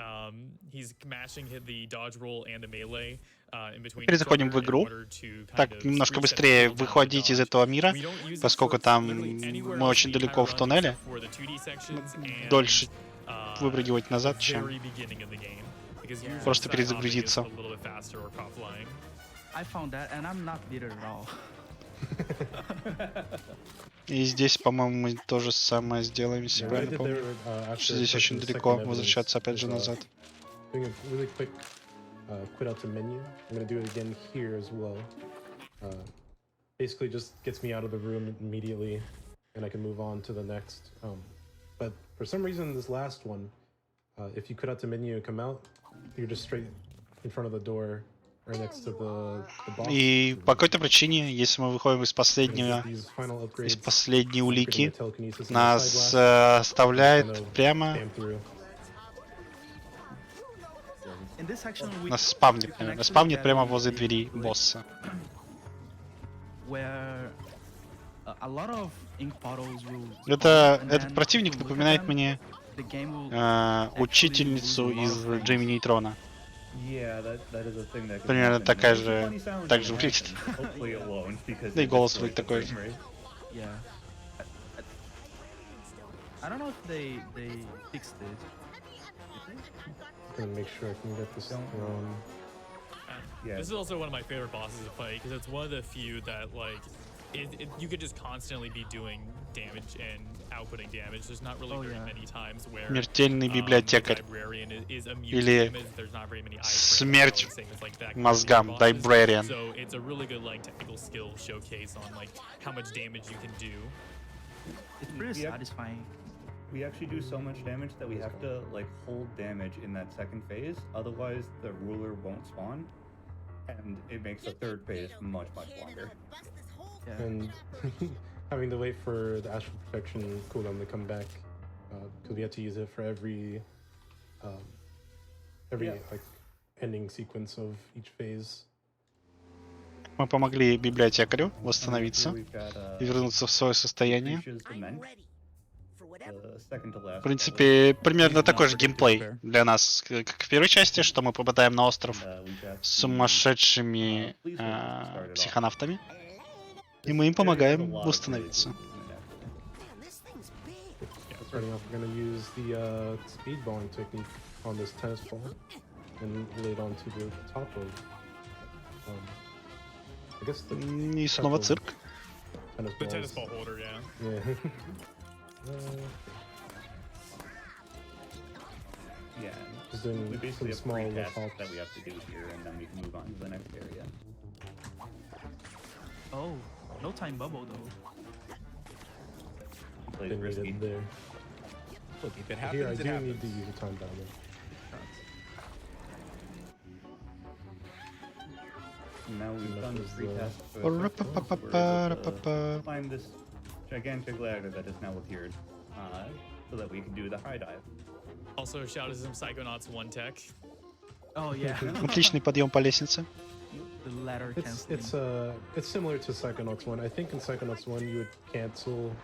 he's mashing the dodge roll and the melee in between. Теперь each заходим other в in игру. order to kind Так of немножко reset the быстрее cooldown of выходить из dodge. этого мира, We don't use it поскольку for там literally anywhere мы else очень in the далеко entire в run туннеле. except for the 2D sections and, Дольше uh, выпрыгивать назад, the чем very beginning of the game, because usually просто side перезагрузиться. hopping is a little bit faster or prop flying. I found that, and I'm not bitter at all. И здесь, по-моему, мы то же самое сделаем, если Yeah, what I правильно did помню. there, after Что здесь очень collecting the далеко, second возвращаться evidence опять же is, назад. doing a really quick quit out to menu. I'm gonna do it again here as well. Basically just gets me out of the room immediately and I can move on to the next. But For some reason, this last one, if you cut out the menu and come out, you're just straight in front of the door, right next to the box. И по какой-то причине, если мы выходим из последнего, These final из upgrades, последней улики, upgrading my telekinesis and my нас Psyblast, оставляет kind of прямо spam through. In this section, нас спавнит, you can наверное, actually спавнит get прямо a возле glitch двери босса. where a lot of ink bottles will Это, spawn, and этот then противник if you look at напоминает them, мне the game will учительницу actually lose из a lot of Джейми frames. Нейтрона. Yeah, that is a thing that can Примерно happen. такая It's a же, funny sound так when же it выглядит. happens. Hopefully it won't, because Да и it голос destroys вроде the такой frame же. rate. Yeah. I don't know if they fixed it. I'm gonna make sure I can get this thrown. Yeah. This is also one of my favorite bosses to fight because it's one of the few that like you could just constantly be doing damage and outputting damage. There's not really very many times where Смертельный the библиотекарь. librarian is immune Или to damage. There's not very many смерть like мозгам, librarian. So it's a really good like technical skill showcase on like how much damage you can do. It's pretty Yeah. satisfying. We actually do so much damage that we have to like hold damage in that second phase. Otherwise, the ruler won't spawn, and it makes the third phase much longer. Yeah. And having to wait for the Astral Protection cooldown to come back, because we have to use it for every Yeah. like ending sequence of each phase. Мы помогли библиотекарю восстановиться Here we've got, и вернуться в свое состояние. Creatures to mend. The second to last В принципе, примерно такой же геймплей для нас, как в первой части, что мы попадаем на остров level. We've got с сумасшедшими психонавтами, и мы им This area has a помогаем lot of восстановиться. ways to connect. Starting off, we're gonna use the speed balling technique on this tennis ball and lay it onto the top of, I guess the И снова couple цирк. tennis The balls. tennis ball holder, yeah. Yeah. Yeah. Just doing We basically some have small three left tasks hops. that we have to do here, and then we can move on to the next area. Oh, no time bubble though. Plays Didn't need risky. it there. Look, if it Here, I happens, it do happens. need to use a time battle. Now we've Enough done the is three the- tasks for the first one, so we're able to Ra-pa-pa-pa-ra-pa-pa. climb this gigantic ladder that has now appeared, so that we can do the high dive. Also, shout out to some Psychonauts 1 tech. Oh yeah. Отличный подъем по лестнице. The ladder canceling. It's similar to Psychonauts 1. I think in Psychonauts 1 you would cancel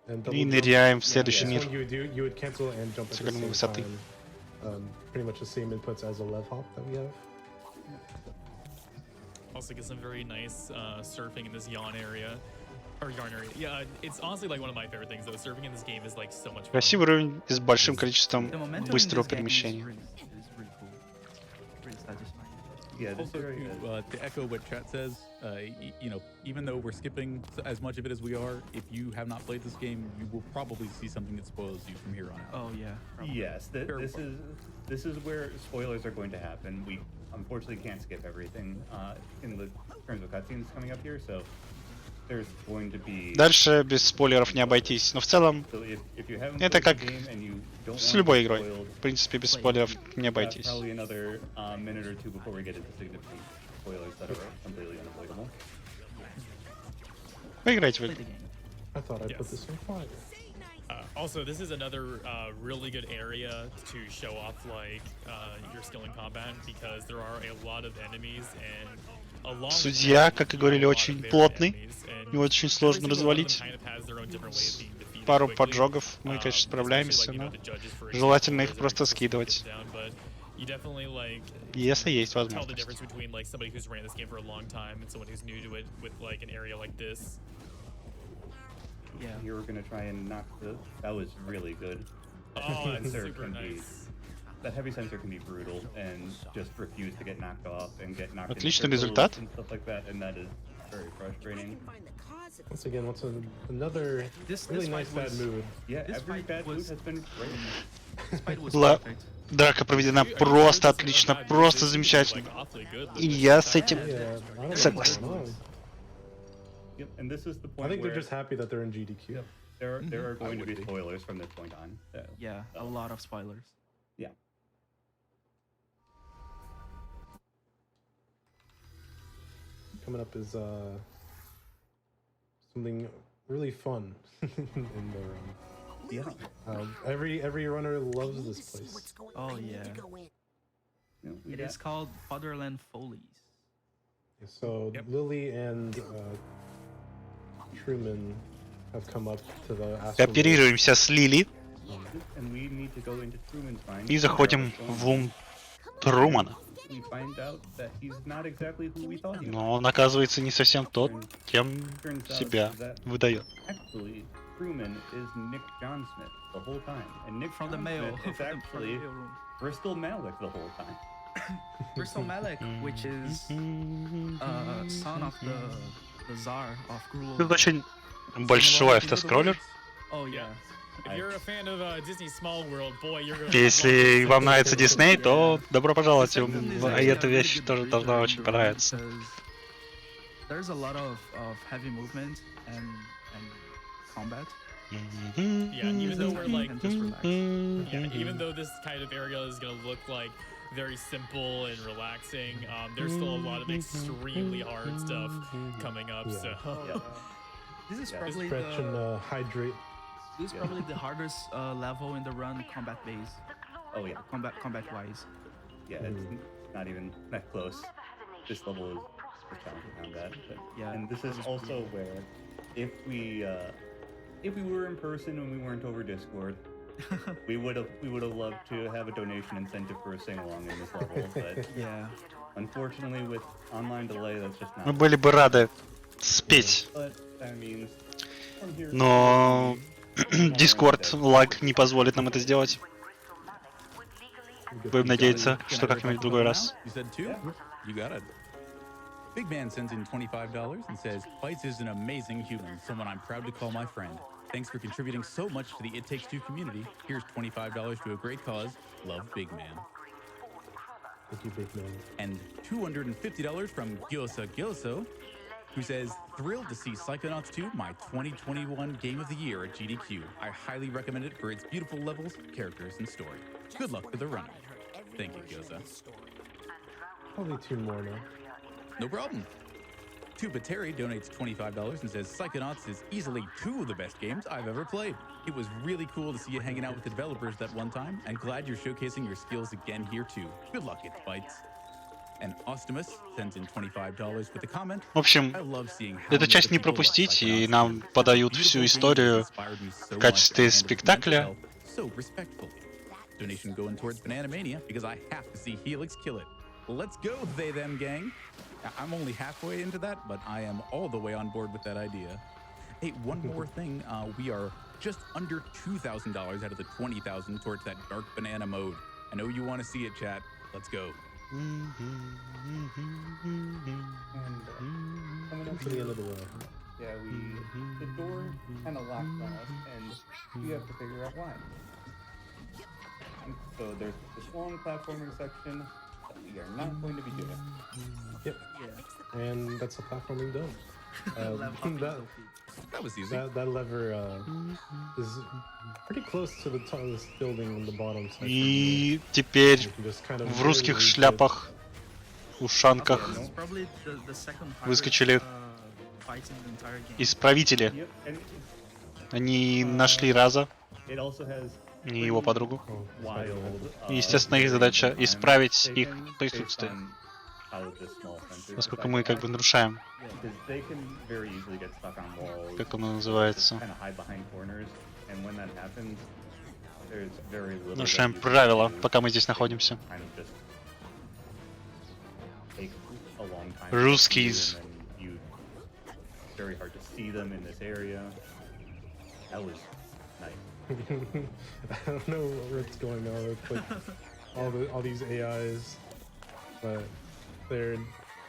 and double И jump. ныряем в следующий This мир. one you would cancel and jump at the Секундной same высоты. time. Pretty much the same inputs as a lev hop that we have. Also get some very nice surfing in this yarn area. Or yarn area. Yeah, it's honestly like one of my favorite things though. Surfing in this game is like so much fun. Красивый уровень и с большим количеством The momentum in быстрого this game перемещения. is really cool. Pretty satisfying. Yeah, this Also, area. to echo what chat says, you know, even though we're skipping as much of it as we are, if you have not played this game, you will probably see something that spoils you from here on out. Oh yeah. probably. Yes, this is where spoilers are going to happen. We unfortunately can't skip everything in the terms of cutscenes coming up here, so there's going to be. Дальше без спойлеров не обойтись, но в целом So if you haven't это played как the game and you don't с want любой to be игрой. spoiled, В принципе, без спойлеров не that's обойтись. probably another minute or two before we get into significant spoilers that are completely unavoidable. Поиграйте в Play игру. the game. I thought I put Yes. this in fire. Also, this is another really good area to show off like your skill in combat because there are a lot of enemies and along with Судья, that, как и you говорили, know, a lot очень of varied плотный. enemies, and Его очень every сложно single one of them развалить. kind of has their own different way of being defeated Пару quickly. поджогов мы, конечно, Especially, справляемся, like, you know, но the judges, for желательно example, их they're просто supposed to get скидывать, them down, but you definitely like если есть tell the возможность. difference between like somebody who's ran this game for a long time and someone who's new to it with like an area like this. Yeah. Here we're gonna try and knock the. That was really good. Oh, that's Sensor super can be- nice. That heavy sensor can be brutal and just refuse to get knocked off and get knocked into Отличный circles результат. and stuff like that, and that is very frustrating. Once again, another This really fight nice bad was- mood. Yeah, This every fight bad move was- has been great. This fight was Была perfect. драка проведена просто отлично, просто замечательно. И я с этим Yeah, I don't know what's согласен. going on. Yep, and this is the I point think where they're just happy that they're in GDQ. Yep. There are going to would be be. spoilers from this point on. So, Yeah, a lot of spoilers. yeah. Coming up is something really fun in the run. Yeah. Every runner loves this place. Oh yeah. You know, we It got- is called Fatherland Follies. So Yep. Lily and Truman have come up to the astral. Кооперируемся с Лили And we need to go into Truman's mind. и заходим в ум Трумана. We find out that he's not exactly who we thought he was. Но он оказывается не совсем тот, кем Turns out себя that выдает. actually Truman is Nick John Smith the whole time, and Nick From the John mail. Smith is from the actually mail room. Bristol Malik the whole time. Bristol Malik, which is son of the Tsar of Gruel. Тут очень большой автоскроллер. Oh yeah. If you're a fan of Disney Small World, boy, you're gonna. Если вам нравится Дисней, то добро пожаловать. The second is И actually a эта really вещь good тоже bridge должна around очень the run понравиться. because There's a lot of heavy movement and combat. Yeah, even though we're like, And just relax. yeah, even though this kind of area is gonna look like very simple and relaxing, there's still a lot of extremely hard stuff coming up. Yeah. So. Yeah. This is Yeah. probably Stretch and the hydrate. this is probably the hardest level in the run combat base. Oh yeah. Combat wise. Yeah, it's not even that close. This level is challenging on that. But, Yeah, and this that is was also where if we were in person when we weren't over Discord, we would have loved to have a donation incentive for a sing along in this level. But Yeah. unfortunately, with online delay, that's just Мы not. были бы рады спеть, But that means from here. но Discord лаг не позволит нам это сделать. Будем надеяться, Can что I как-нибудь в другой раз. You said two? You got it. Big Man sends in $25 and says, Bites is an amazing human, someone I'm proud to call my friend. Thanks for contributing so much to the It Takes Two community. Here's $25 to a great cause. Love, Big Man. Thank you, big man. And $250 from Gyosa Gyoso, who says, thrilled to see Psychonauts 2, my 2021 Game of the Year at GDQ. I highly recommend it for its beautiful levels, characters, and story. Good luck to the runner. Thank you, Gyosa. Probably two more now. No problem. Tuba Terry donates $25 and says Psychonauts is easily two of the best games I've ever played. It was really cool to see you hanging out with the developers that one time, and glad you're showcasing your skills again here too. Good luck, ItzBytez. And Ostimus sends in $25 with a comment. В общем, I love seeing how эту many часть other не people love пропустить, и Psychonauts нам 2. подают Beautiful всю game историю that inspired me so в качестве much and handled спектакля. mental health so respectfully. Donation going towards Banana Mania because I have to see Helix kill it. Let's go, they them gang. I'm only halfway into that, but I am all the way on board with that idea. Hey, one more thing. We are just under $2,000 out of the $20,000 towards that dark banana mode. I know you want to see it, chat. Let's go. And coming up To the end of the way. yeah, the door kind of locked on us, and we have to figure out why. And so there's this long platforming section that we are not going to be doing. Yep. Yeah. And that's a platforming done. Level hopping that, Sophie. That was easy. that lever is pretty close to the top of this building on the bottom section. И теперь You can just kind of в русских barely reach it. шляпах, ушанках This is probably the second выскочили fight in the entire game. исправители. Yep, and Они нашли Раза it also has и его подругу. Oh, wild. И, естественно, их задача исправить их присутствие, поскольку мы как бы нарушаем, Because they can very easily get stuck on walls. как оно называется, Kind of hide behind corners, and when that happens, there's very little. that нарушаем you can правила, do пока мы здесь находимся. kind of just take a long time. Ruskis. And then you, it's very hard to see them in this area. That was nice. I don't know what's going on with like, all these AIs, but they're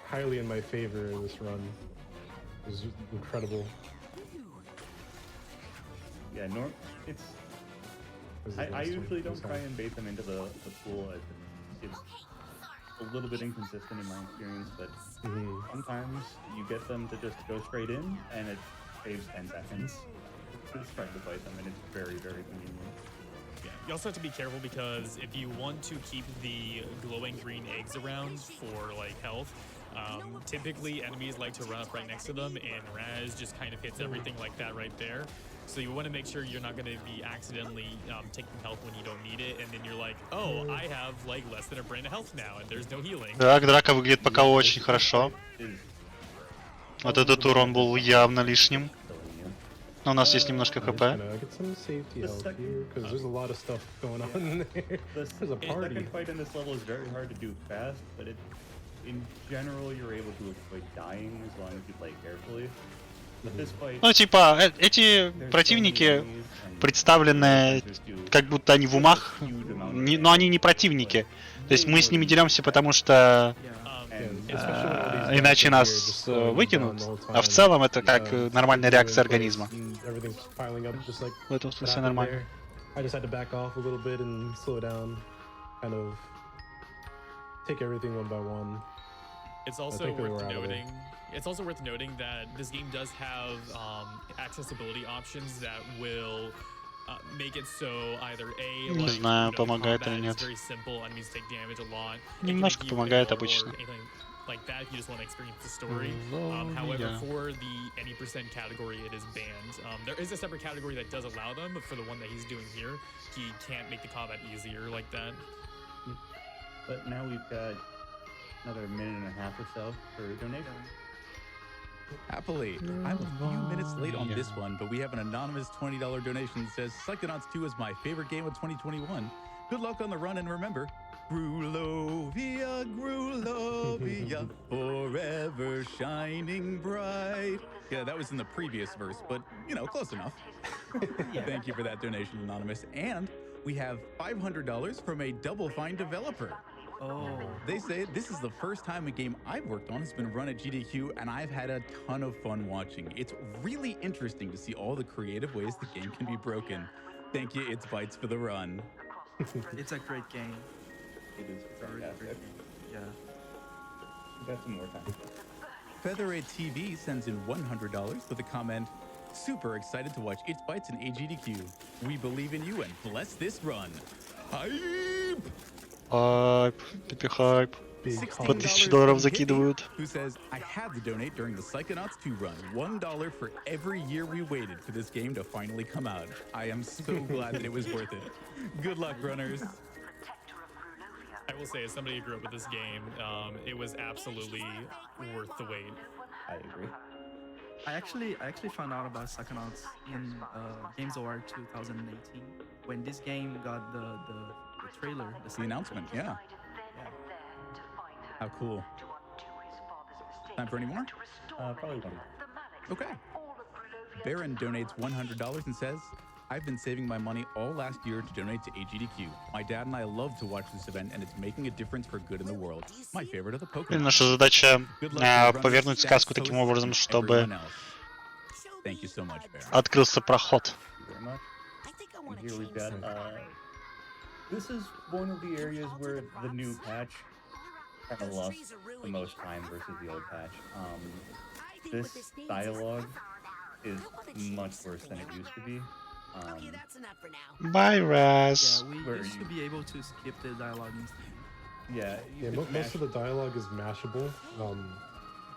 highly in my favor in this run. It was incredible. Yeah, it's. As the I last one usually don't was try on. and bait them into the pool. It's a little bit inconsistent in my experience, but Mhm. sometimes you get them to just go straight in, and it saves 10 seconds. just trying to fight them, and it's very, very convenient. Yeah. You also have to be careful because if you want to keep the glowing green eggs around for like health, typically enemies like to run up right next to them, and Raz just kind of hits everything like that right there. So you want to make sure you're not going to be accidentally taking health when you don't need it, and then you're like, oh, I have like less than a brain of health now, and there's no healing. Так, драка выглядит пока очень хорошо. Вот этот урон был явно лишним. Но у нас есть немножко хп. Get some safety out here, because there's a lot of stuff going on in there. There's a party. The second fight in this level is very hard to do fast, but in general you're able to avoid dying as long as you play carefully. But this fight, Ну, типа, эти противники представлены, как будто они в умах, но они не противники. То есть мы с ними деремся, потому что иначе нас выкинут. А в целом это как нормальная реакция организма. В этом смысле нормально. I just had to back off a little bit and slow down, kind of take everything one by one. It's also worth noting that this game does have accessibility options that will make it so either A, Не знаю, помогает или нет. very simple, enemies take damage a lot. Немножко помогает обычно. Like that, if you just want to experience the story. However, for the any % category, it is banned. There is a separate category that does allow them, but for the one that he's doing here, he can't make the combat easier like that. but now we've got another minute and a half or so for donation. Happily. I'm a few minutes late on this one, but we have an anonymous $20 donation that says Psychonauts 2 is my favorite game of 2021. Good luck on the run, and remember, Grulovia, Grulovia, forever shining bright. Yeah, that was in the previous verse, but, you know, close enough. Thank you for that donation, Anonymous. And we have $500 from a Double Fine developer. Oh. They say this is the first time a game I've worked on has been run at GDQ, and I've had a ton of fun watching. It's really interesting to see all the creative ways the game can be broken. Thank you, ItzBytez, for the run. It's a great game. It is fantastic. Yeah. We've got some more time. Featherhead TV sends in $100 with a comment, super excited to watch ItzBytez and AGDQ. We believe in you and bless this run. Hype! Хайп, пипи хайп. По $1000 закидывают. Who says, I had to donate during the Psychonauts 2 run. $1 for every year we waited for this game to finally come out. I am so glad that it was worth it. Good luck, runners. I will say, as somebody who grew up with this game, it was absolutely worth the wait. I agree. I actually found out about Psychonauts in Games Award 2018 when this game got the trailer, The announcement, yeah. How cool. Time for any more? Probably one. Okay. Baron donates $100 and says, I've been saving my money all last year to donate to AGDQ. My dad and I love to watch this event, and it's making a difference for good in the world. My favorite of the Pokemon. Наша задача повернуть сказку таким образом, чтобы Thank you so much, Baron. открылся проход. Very much. And here we've got, this is one of the areas where the new patch kind of lost the most time versus the old patch. This dialogue is much worse than it used to be. Bye, Raz. Yeah, we used to be able to skip the dialogue instantly. Yeah, Most of the dialogue is mashable,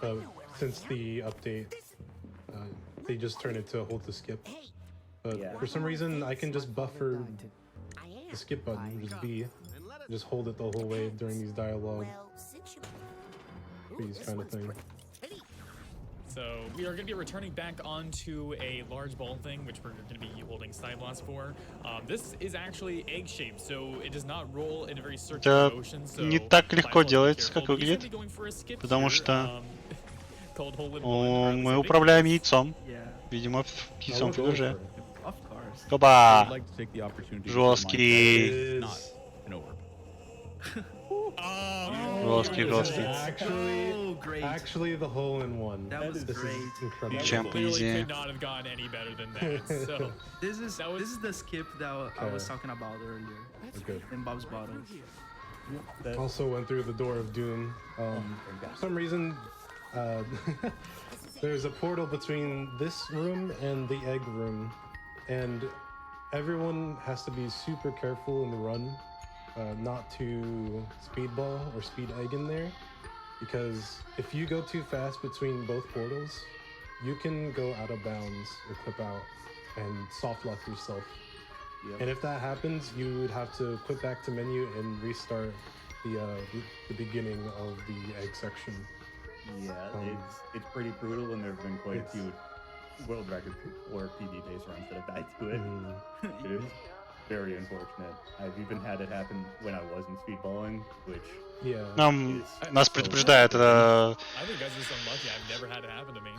but since the update, they just turned it to a hold to skip. But for some reason, I can just buffer the skip button, which is B, just hold it the whole way during these dialogue, these kind of thing. So we are going to be returning back onto a large ball thing, which we're going to be holding Psyblast for. This is actually egg-shaped, so it does not roll in a very circular motion. So не так легко делается, как выглядит, потому что мы управляем яйцом. Видимо, яйцом Фаберже. Опа! Жесткий. Жесткий. Actually, the hole in one. That was great. Incredible. Чем по идее. Could not have gone any better than that. So This is the skip that I was talking about earlier. Okay. In Bob's Bottle. Also went through the door of doom. For some reason, there's a portal between this room and the egg room, and everyone has to be super careful in the run, not to speedball or speed egg in there, because if you go too fast between both portals, you can go out of bounds or clip out and soft lock yourself. Yep. And if that happens, you would have to quit back to menu and restart the beginning of the egg section. Yeah, it's pretty brutal, and there have been quite a few world record or PB-based runs that have died to it. It is very unfortunate. I've even had it happen when I wasn't speedballing, which Нас предупреждает, это I think that's just unlucky. I've never had it happen to me.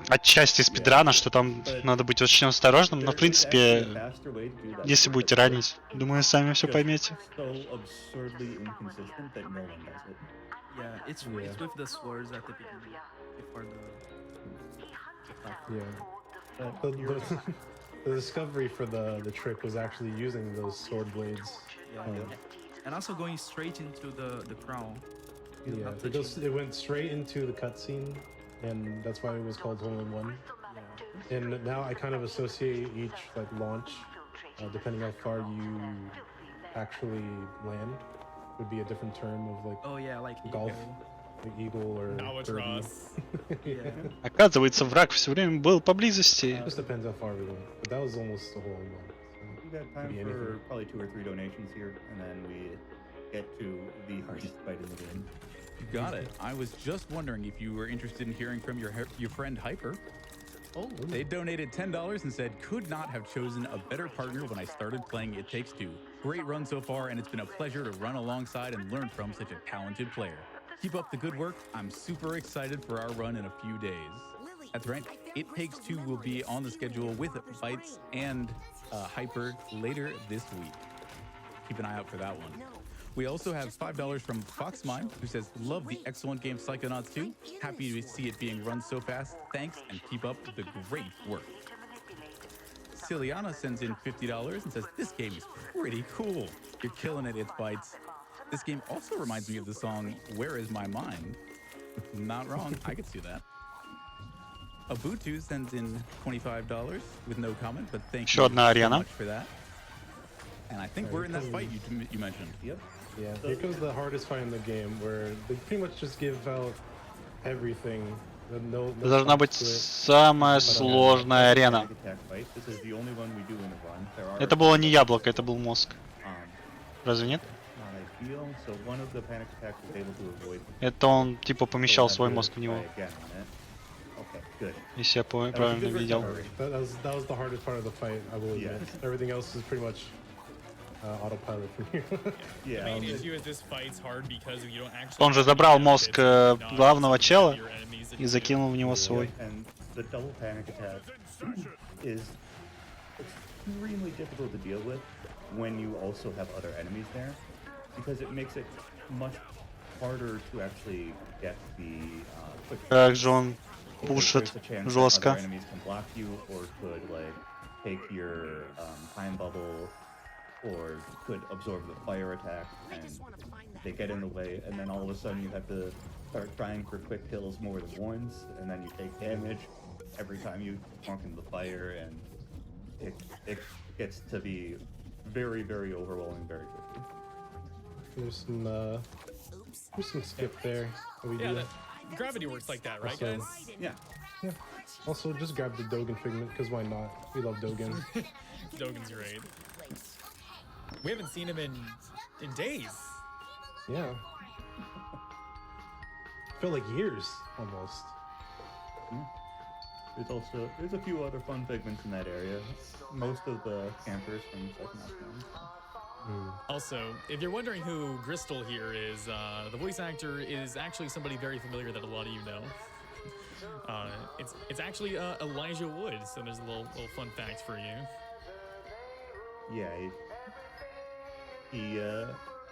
отчасти спидрана, что там надо быть очень осторожным, но в принципе, если будете ранить, думаю, сами все поймете. so absurdly inconsistent that no one does it. Yeah, it's with the swords at the beginning before The discovery for the trick was actually using those sword blades. and also going straight into the crown. Yeah, it went straight into the cutscene, and that's why it was called hole-in-one. And now I kind of associate each like launch, depending how far you actually land, would be a different term of like Like golf, like eagle or birdie. Оказывается, враг все время был поблизости. Just depends how far we went, but that was almost a hole-in-one. We got time for probably 2 or 3 donations here, and then we get to the hardest fight in the game. You got it. I was just wondering if you were interested in hearing from your friend Hyper. Oh, they donated $10 and said, could not have chosen a better partner when I started playing It Takes Two. Great run so far, and it's been a pleasure to run alongside and learn from such a talented player. Keep up the good work. I'm super excited for our run in a few days. That's right. It Takes Two will be on the schedule with Bytes and Hyper later this week. Keep an eye out for that one. We also have $5 from Foxmine, who says, love the excellent game Psychonauts 2. Happy to see it being run so fast. Thanks, and keep up the great work. Ciliana sends in $50 and says, this game is pretty cool. You're killing it, ItzBytez. This game also reminds me of the song, Where Is My Mind? Not wrong, I could see that. Abutu sends in $25 with no comment, but thank you so much for that. And I think we're in that fight you mentioned. Yep. Yeah, here comes the hardest fight in the game, where they pretty much just give out everything. No Должна быть самая сложная арена. Это было не яблоко, это был мозг. Разве нет? Это он типа помещал свой мозг в него. Если я правильно видел. That was the hardest part of the fight, I will admit. Everything else is pretty much autopilot from here. The main issue is this fight's hard because you don't actually. Он же забрал мозг главного чела и закинул в него свой. And the double panic attack is extremely difficult to deal with when you also have other enemies there, because it makes it much harder to actually get the quick. Как же он пушит жестко. Other enemies can block you, or could like take your time bubble, or could absorb the fire attack, and they get in the way, and then all of a sudden you have to start trying for quick kills more than once, and then you take damage every time you walk into the fire, and it gets to be very, very overwhelming very quickly. There's some skip there. Gravity works like that, right, also, guys? Yeah. Yeah. Also, just grab the Dogen figment, because why not? We love Dogen. Dogen's great. We haven't seen him in days. Yeah. Felt like years, almost. There's a few other fun figments in that area. Most of the campers from Psychonauts. Also, if you're wondering who Gristle here is, the voice actor is actually somebody very familiar that a lot of you know. It's actually Elijah Wood, so there's a little fun fact for you. Yeah, he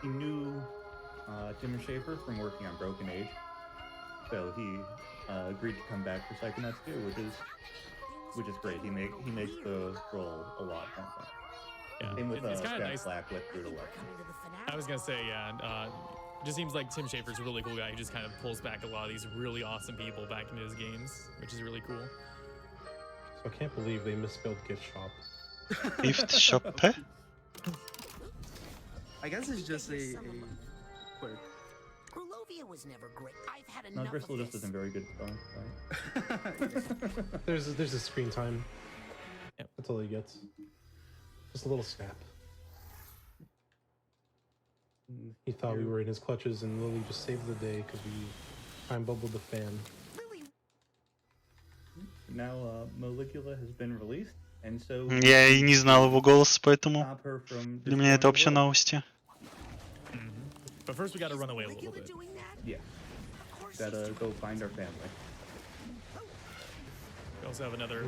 knew Tim Schafer from working on Broken Age, so he agreed to come back for Psychonauts 2, which is great. He makes the role a lot more fun. Yeah, same with it's kind of Jack nice. Black with Brutal Legend. I was gonna say, just seems like Tim Schafer's a really cool guy who just kind of pulls back a lot of these really awesome people back into his games, which is really cool. So I can't believe they misspelled gift shop. Gift shop? I guess it's just a quirk. Grulovia was never great. I've had No, enough Gristle of just this. isn't very good spelling. There's a screen time. Yep. That's all he gets. Just a little snap. He thought we were in his clutches, and Lily just saved the day because we time bubbled the fan. Now, Maligula has been released, and so Я и не знал его голоса, поэтому stop her from для меня это destroying вообще the world. новости. But first, we gotta run away a little bit. Yeah. Gotta go find our family. We also have another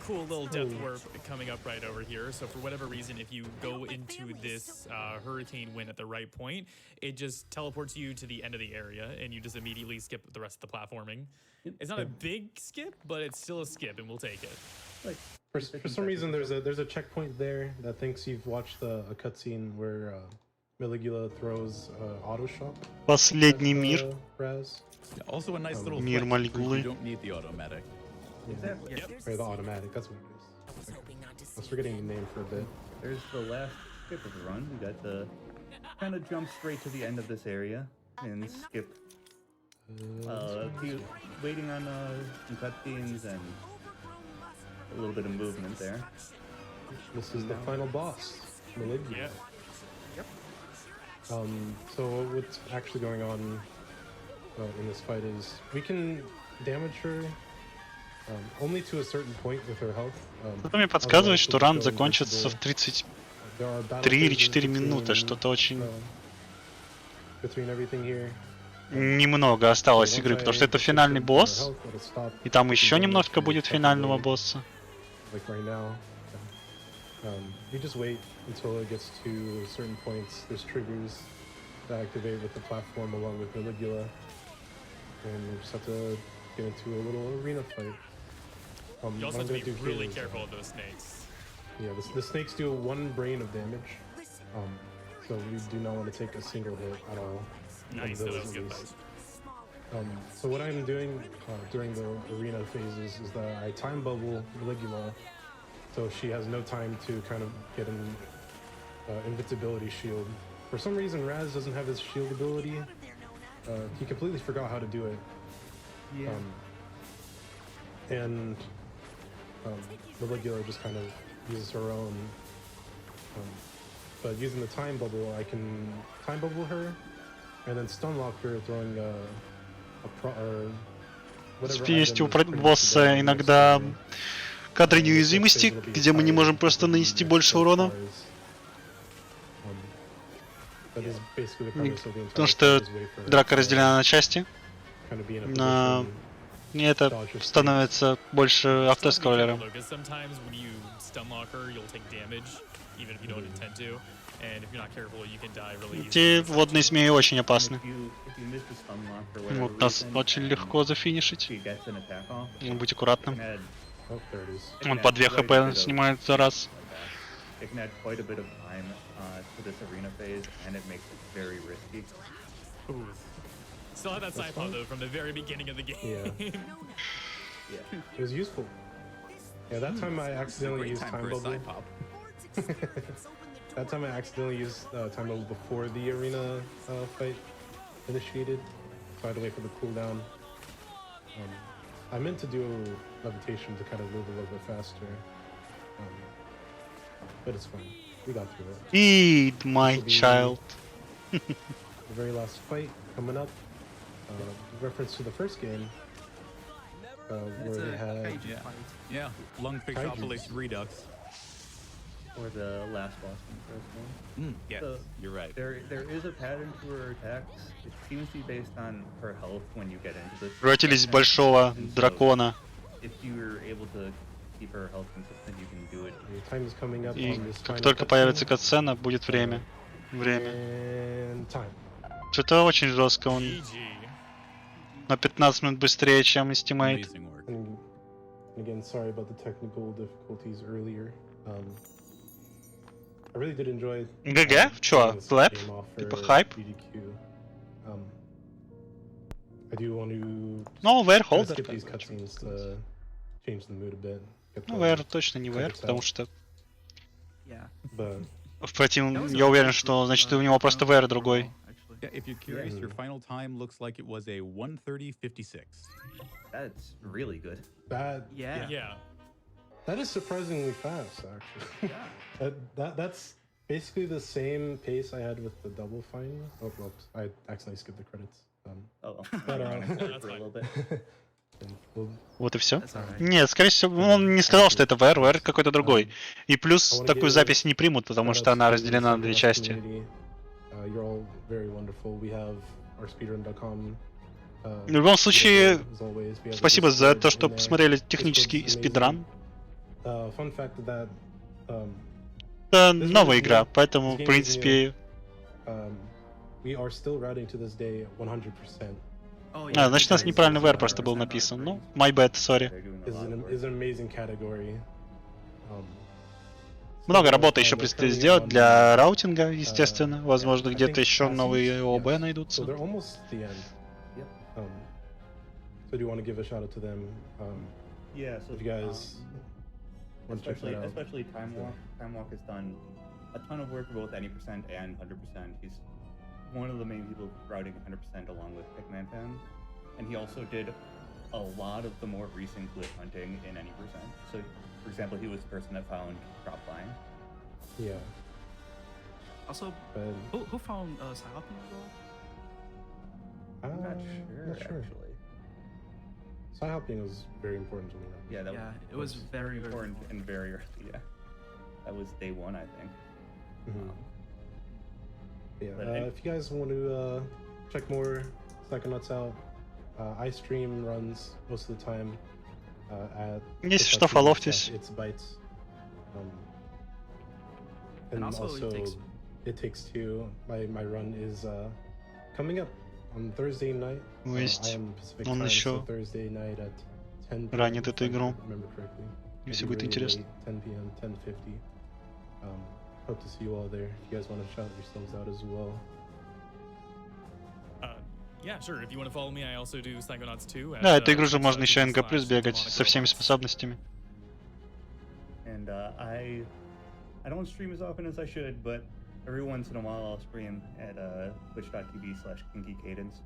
cool little depth warp coming up right over here. So for whatever reason, if you go into this hurricane wind at the right point, it just teleports you to the end of the area, and you just immediately skip the rest of the platforming. It's not a big skip, but it's still a skip, and we'll take it. Like, For some reason, there's a checkpoint there that thinks you've watched a cutscene where Maligula throws auto shop. Последний мир. Raz. Yeah, also a nice little Мир flex proof Малигулы. you don't need the automatic. exactly. Or the automatic. That's what it is. I was forgetting the name for a bit. There's the last skip of the run. We got to kind of jump straight to the end of this area and skip. Waiting on some cutscenes and a little bit of movement there. This is the final boss, Maligula. Yeah. So what's actually going on in this fight is we can damage her only to a certain point with her health. Кто-то мне подсказывает, Otherwise что she'll ран go закончится в invincible. 33 There are battle или phases 4 минуты, between, что-то очень between everything here. немного осталось игры, потому что это финальный босс, и там еще немножко будет финального босса. Like right now, you just wait until it gets to certain points. There's triggers that activate with the platform along with Maligula, and we just have to get into a little arena fight. You also what have I'm to be gonna do here really is, careful of those snakes. Yeah, the snakes do 1 brain of damage, so we do not want to take a single hit at all. Nice, Of that those was at good least. fight. So what I'm doing during the arena phases is that I time bubble Maligula, so she has no time to kind of get an invincibility shield. For some reason, Raz doesn't have his shield ability. He completely forgot how to do it. Yeah. And Maligula just kind of uses her own. But using the time bubble, I can time bubble her, and then stun lock her, throwing В принципе, есть у босса иногда кадры неуязвимости, где мы не можем просто нанести больше урона. Потому что драка разделена на части. И это становится больше автоскроллером. Эти водные змеи очень опасны. Вот нас очень легко зафинишить. Будь аккуратным. Он по 2 хп снимает за раз. It can add quite a bit of time to this arena phase, and it makes it very risky. Ooh. Still have that side pod though from the very beginning of the game. Yeah. Yeah. It was useful. Yeah, that time I accidentally Great used time time for a bubble. side pop. That time I accidentally used time bubble before the arena fight initiated, so I had to wait for the cooldown. I meant to do levitation to kind of move a little bit faster, but it's fine. We got through it. Feed my child. The very last fight coming up. Reference to the first game, It's where a they had kaiju fight. Yeah, lungfish Kaijus. population redux. Or the last boss in the first one. Yeah, So, you're right. There is a pattern to her attacks. It seems to be based on her health when you get into this. Превратились в большого And so, дракона. If you're able to keep her health consistent, you can do it. your time is coming up И on this как final только появится cutscene. катсцена, будет время. Время. And time. Что-то очень жестко. Он GG. на 15 минут быстрее, чем Estimate. Amazing work. And again, sorry about the technical difficulties earlier. I really did enjoy. ГГ? Чё? playing this Клэп? game off Типа for хайп? GDQ. I do want to No, we're try to holder. skip these cutscenes to change the mood a bit get Ну, the VR точно не VR, credits потому out. что Yeah. But в противном, That was я a уверен, really что, good, значит, у good него просто round VR другой. overall, actually. Yeah, if you're curious, your final time looks like it was a 1:30.56. That's really good. that Yeah. Yeah. that is surprisingly fast, actually. That's basically the same pace I had with the double final. Oh, whoops! I accidentally skipped the credits. Oh, But, for a little bit. We'll, Вот и все. That's alright. Нет, скорее всего, он не сказал, что это VR, VR какой-то другой. И плюс такую запись не примут, потому что она разделена на две части. You're all very wonderful. We have our speedrun.com. В любом случае, as always. We have a спасибо за Discord то, что in there. посмотрели Discord's технический amazing. спидран. Fun fact that Это this новая game is игра, new. поэтому, This в game is принципе... we are still routing to this day 100%. Oh, А, значит, у нас guys, неправильно VR 100% просто был are написан. great. Ну, my bad, sorry. They're doing a lot of work. Is an amazing category. Много работы еще предстоит сделать для раутинга, естественно. Возможно, где-то еще новые ОБ So найдутся. they're almost the end. Yep. So do you want to give a shout out to them? Yeah, so If you guys want to check that out. especially Time Walk. Time Walk has done a ton of work for both any percent and 100%. He's one of the main people routing 100% along with Pigman Fan, and he also did a lot of the more recent glitch hunting in any percent. So, for example, he was the person that found drop line. Yeah. Also, But who found Psychonauts as well? I'm not not sure. actually. Psy-hopping was very important to me. Yeah, that Yeah, it was very, very important and very early. Yeah, that was day one, I think. Mhm. Yeah. But If you guys want to check more Psychonauts out, I stream runs most of the time at. Если что, фоловьтесь. ItzBytez. And And also also, It Takes Two. My run is coming up on Thursday night. Ну, I есть. am Pacific Он time, еще so Thursday night at 10 p.m. ранит эту if I игру. remember correctly. Если Maybe будет really интересно. late, 10 p.m., 10:50. Hope to see you all there. If you guys want to shout yourselves out as well. Yeah, sure. If you want to follow me, I also do Psychonauts 2. At, Да, эту игру же можно еще twitch.tv/demonic НГ+ бегать со всеми robots. способностями. And I don't stream as often as I should, but every once in a while I'll stream at twitch.tv/kinkykadence.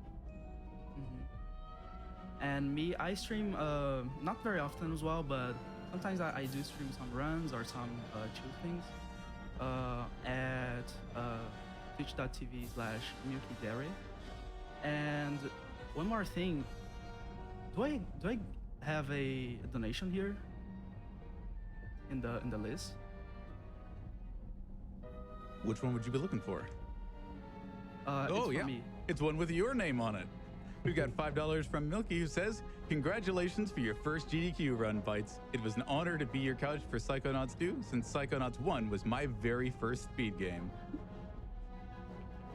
And me, I stream not very often as well, but sometimes I do stream some runs or some chill things at twitch.tv/milkydairy. And one more thing, do I have a donation here in the list? Which one would you be looking for? It's Oh, for yeah. me. It's one with your name on it. We've got $5 from Milky, who says, "Congratulations for your first GDQ run, Bites. It was an honor to be your couch for Psychonauts 2, since Psychonauts 1 was my very first speed game."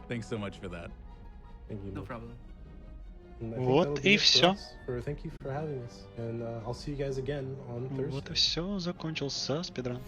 Thanks so much for that. Thank you. No Nick. problem. And I think Вот that'll be и it for всё. us. Thank you for having us. And I'll see you guys again on Thursday. Вот и все, закончился спидран.